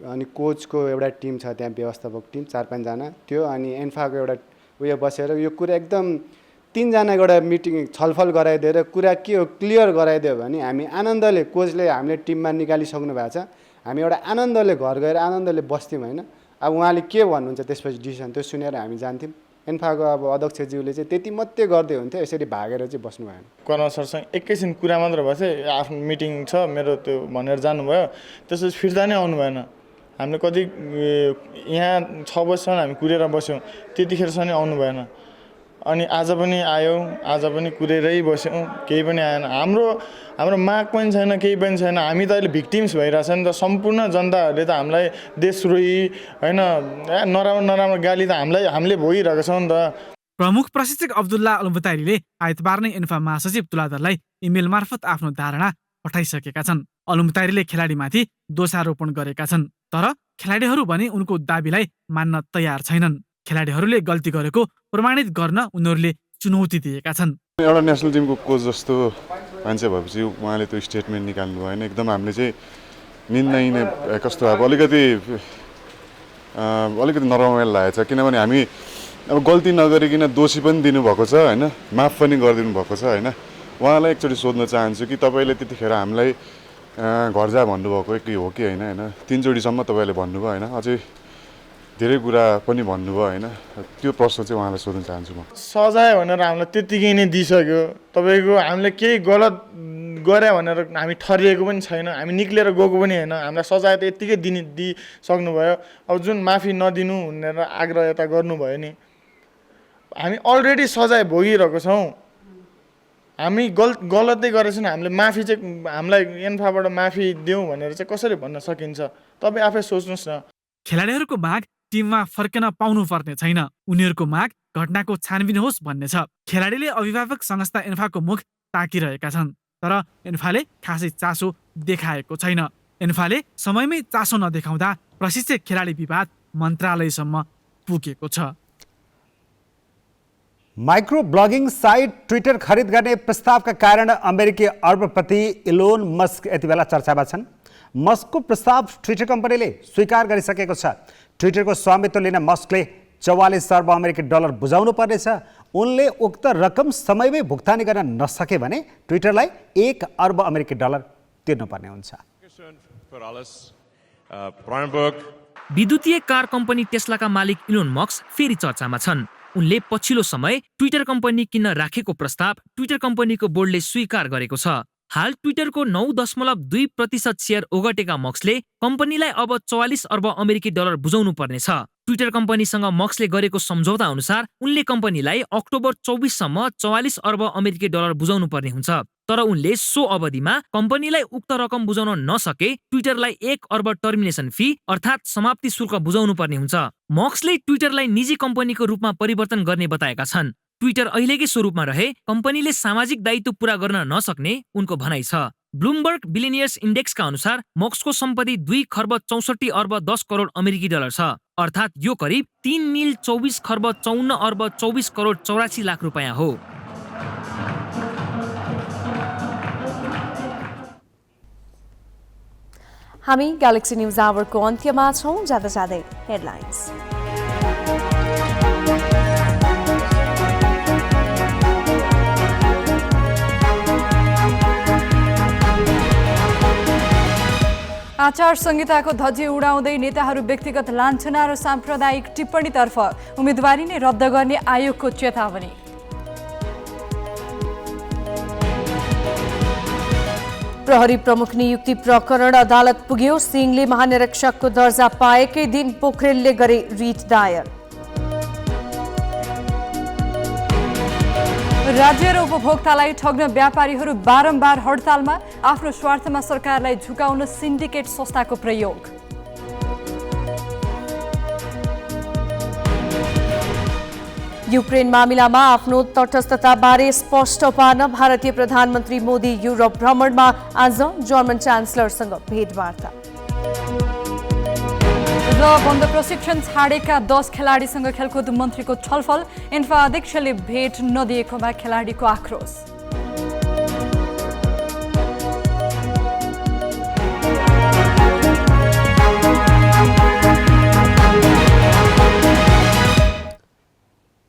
अनि कोचको एउटा टिम छ, त्यहाँ व्यवस्थापक टिम 4-5 जना त्यो, अनि एन्फाको एउटा उयो बसेर यो कुरा एकदम 3 जनाको एउटा मिटिङ छलफल गराइदिएर कुरा के हो क्लियर गराइदियो भने हामी आनन्दले, कोचले हामीले टिममा निकालिसक्नु भएको छ, हामी एउटा आनन्दले घर गएर आनन्दले बस्थ्यौँ होइन। अब उहाँले के भन्नुहुन्छ त्यसपछि डिसिसन त्यो सुनेर हामी जान्थ्यौँ। एन्फाको अब अध्यक्षज्यूले चाहिँ त्यति मात्रै गर्दै हुन्थ्यो, यसरी भागेर चाहिँ बस्नु भएन। कर्नल सरसँग एकैछिन कुरा मात्र भएछ, आफ्नो मिटिङ छ मेरो त्यो भनेर जानुभयो, त्यसपछि फिर्ता नै आउनु भएन। हामीले कति यहाँ 6 बजीसम्म हामी कुरेर बस्यौँ, त्यतिखेरसम्म नै आउनु भएन। अनि आज पनि आयो, आज पनि कुरेरै बस्यौँ, केही पनि आएन। हाम्रो माग पनि छैन, केही पनि छैन। हामी त अहिले भिक्टिम्स भइरहेछ नि त। सम्पूर्ण जनताहरूले त हामीलाई देशद्रोही होइन, नराम्रो गाली त हामीले भोगिरहेको छौँ नि त। प्रमुख प्रशिक्षक अब्दुल्ला अलमुतैरीले आइतबार नै एन्फा महासचिव तुलाधरलाई इमेल मार्फत आफ्नो धारणा पठाइसकेका छन्। अलमुतैरीले खेलाडीमाथि दोषारोपण गरेका छन्, तर खेलाडीहरू भने उनको दाबीलाई मान्न तयार छैनन्। खेलाडीहरूले गल्ती गरेको प्रमाणित गर्न उनीहरूले चुनौती दिएका छन्। एउटा नेसनल टिमको कोच जस्तो मान्छे भएपछि उहाँले त्यो स्टेटमेन्ट निकाल्नु भएन। एकदम हामीले चाहिँ निन्दै नै कस्तो अब अलिकति नरमाइलो लागेको छ, किनभने हामी अब गल्ती नगरिकन दोषी पनि दिनुभएको छ होइन, माफ पनि गरिदिनु भएको छ होइन। उहाँलाई एकचोटि सोध्न चाहन्छु कि तपाईँले त्यतिखेर हामीलाई घर जा भन्नुभएको कि हो कि होइन होइन। 3 चोटिसम्म तपाईँले भन्नुभयो होइन, अझै धेरै कुरा पनि भन्नुभयो होइन। त्यो प्रश्न चाहिँ उहाँलाई सोध्न चाहन्छु म। सजाय भनेर हामीलाई त्यतिकै नै दिइसक्यो। तपाईँको हामीले केही गलत गरे भनेर हामी ठरिएको पनि छैन, हामी निक्लेर गएको पनि होइन। हामीलाई सजाय त यत्तिकै दिइसक्नुभयो। अब जुन माफी नदिनु भनेर आग्रह यता गर्नुभयो नि, हामी अलरेडी सजाय भोगिरहेको छौँ। हामी गलतै गरेछौँ, हामीले माफी चाहिँ हामीलाई एन्फाबाट माफी दिउँ भनेर चाहिँ कसरी भन्न सकिन्छ? तपाईँ आफै सोच्नुहोस् न। खेलाडीहरूको माग टिममा फर्कन पाउनु पर्ने छैन, उनीहरूको माग घटनाको छानबिन होस् भन्ने छ। खेलाडीले अभिभावक संस्था एन्फाको मुख ताकिरहेका छन्, तर एन्फाले खासै चासो देखाएको छैन। एन्फाले समयमै चासो नदेखाउँदा प्रशिक्षक खेलाडी विवाद मन्त्रालयसम्म पुगेको छ। माइक्रो ब्लगिङ साइट ट्विटर खरिद गर्ने प्रस्तावका कारण अमेरिकी अर्बपति इलोन मस्क यति बेला चर्चामा छन्। मस्कको प्रस्ताव ट्विटर कम्पनीले स्वीकार गरिसकेको छ। ट्विटरको स्वामित्व लिन मस्कले 44 अर्ब अमेरिकी डलर बुझाउनु पर्नेछ। उनले उक्त रकम समयमै भुक्तानी गर्न नसके भने ट्विटरलाई 1 अर्ब अमेरिकी डलर तिर्नुपर्ने हुन्छ। विद्युतीय कार कम्पनी टेस्लाका मालिक इलोन मस्क फेरि चर्चामा छन्। उनले पछिल्लो समय ट्विटर कम्पनी किन्न राखेको प्रस्ताव ट्विटर कम्पनीको बोर्डले स्वीकार गरेको छ। हाल ट्विटरको 9.2% सेयर ओगटेका मस्कले कम्पनीलाई अब 44 अर्ब अमेरिकी डलर बुझाउनु पर्नेछ। ट्विटर कम्पनीसँग मस्कले गरेको सम्झौता अनुसार उनले कम्पनीलाई अक्टोबर 24 सम्म 44 अर्ब अमेरिकी डलर बुझाउनु पर्ने हुन्छ। तर उनले सो अवधिमा कम्पनीलाई उक्त रकम बुझाउन नसके ट्विटरलाई 1 अर्ब टर्मिनेसन फी अर्थात् समाप्ति शुल्क बुझाउनु पर्ने हुन्छ। मस्कले ट्विटरलाई निजी कम्पनीको रूपमा परिवर्तन गर्ने बताएका छन्। ट्विटर अहिलेकै स्वरूपमा रहे कम्पनीले सामाजिक दायित्व पूरा गर्न नसक्ने उनको भनाइ छ। ब्लुमबर्ग बिलियनियर्स इन्डेक्सका अनुसार मस्कको सम्पत्ति 2 खर्ब 64 अर्ब 10 करोड अमेरिकी डलर छ, अर्थात् यो करिब 3 मिल 24 खर्ब 54 अर्ब 24 करोड 84 लाख रुपियाँ हो। हामी ग्यालेक्सी न्युज आवरको अन्त्यमा छौँ। जाँदा जाँदै हेडलाइन्स। आचार संहिताको धज्जी उडाउँदै नेताहरू व्यक्तिगत लान्छना र साम्प्रदायिक टिप्पणीतर्फ उम्मेदवारी नै रद्द गर्ने आयोगको चेतावनी। प्रहरी प्रमुख नियुक्ति प्रकरण अदालत पुग्यो। सिंहले महानिरीक्षकको दर्जा पाएकै दिन पोखरेलले गरे रिट दायर। राज्य र उपभोक्तालाई ठग्न व्यापारीहरू बारम्बार हडतालमा। आफ्नो स्वार्थमा सरकारलाई झुकाउन सिन्डिकेट संस्थाको प्रयोग। युक्रेन मामिलामा आफ्नो तटस्थताबारे स्पष्ट पार्न भारतीय प्रधानमन्त्री मोदी युरोप भ्रमणमा। आज जर्मन च्यान्सलरसँग भेटवार्ता। र बन्द प्रशिक्षण छाडेका 10 खेलाडीसँग खेलकुद मन्त्रीको छलफल। इन्फा अध्यक्षले भेट नदिएकोमा खेलाडीको आक्रोश।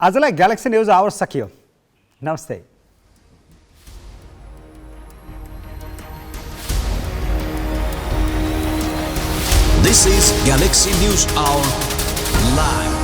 आजलाई ग्यालेक्सी न्युज आवर सकियो। नमस्ते। This is Galaxy News Hour Live.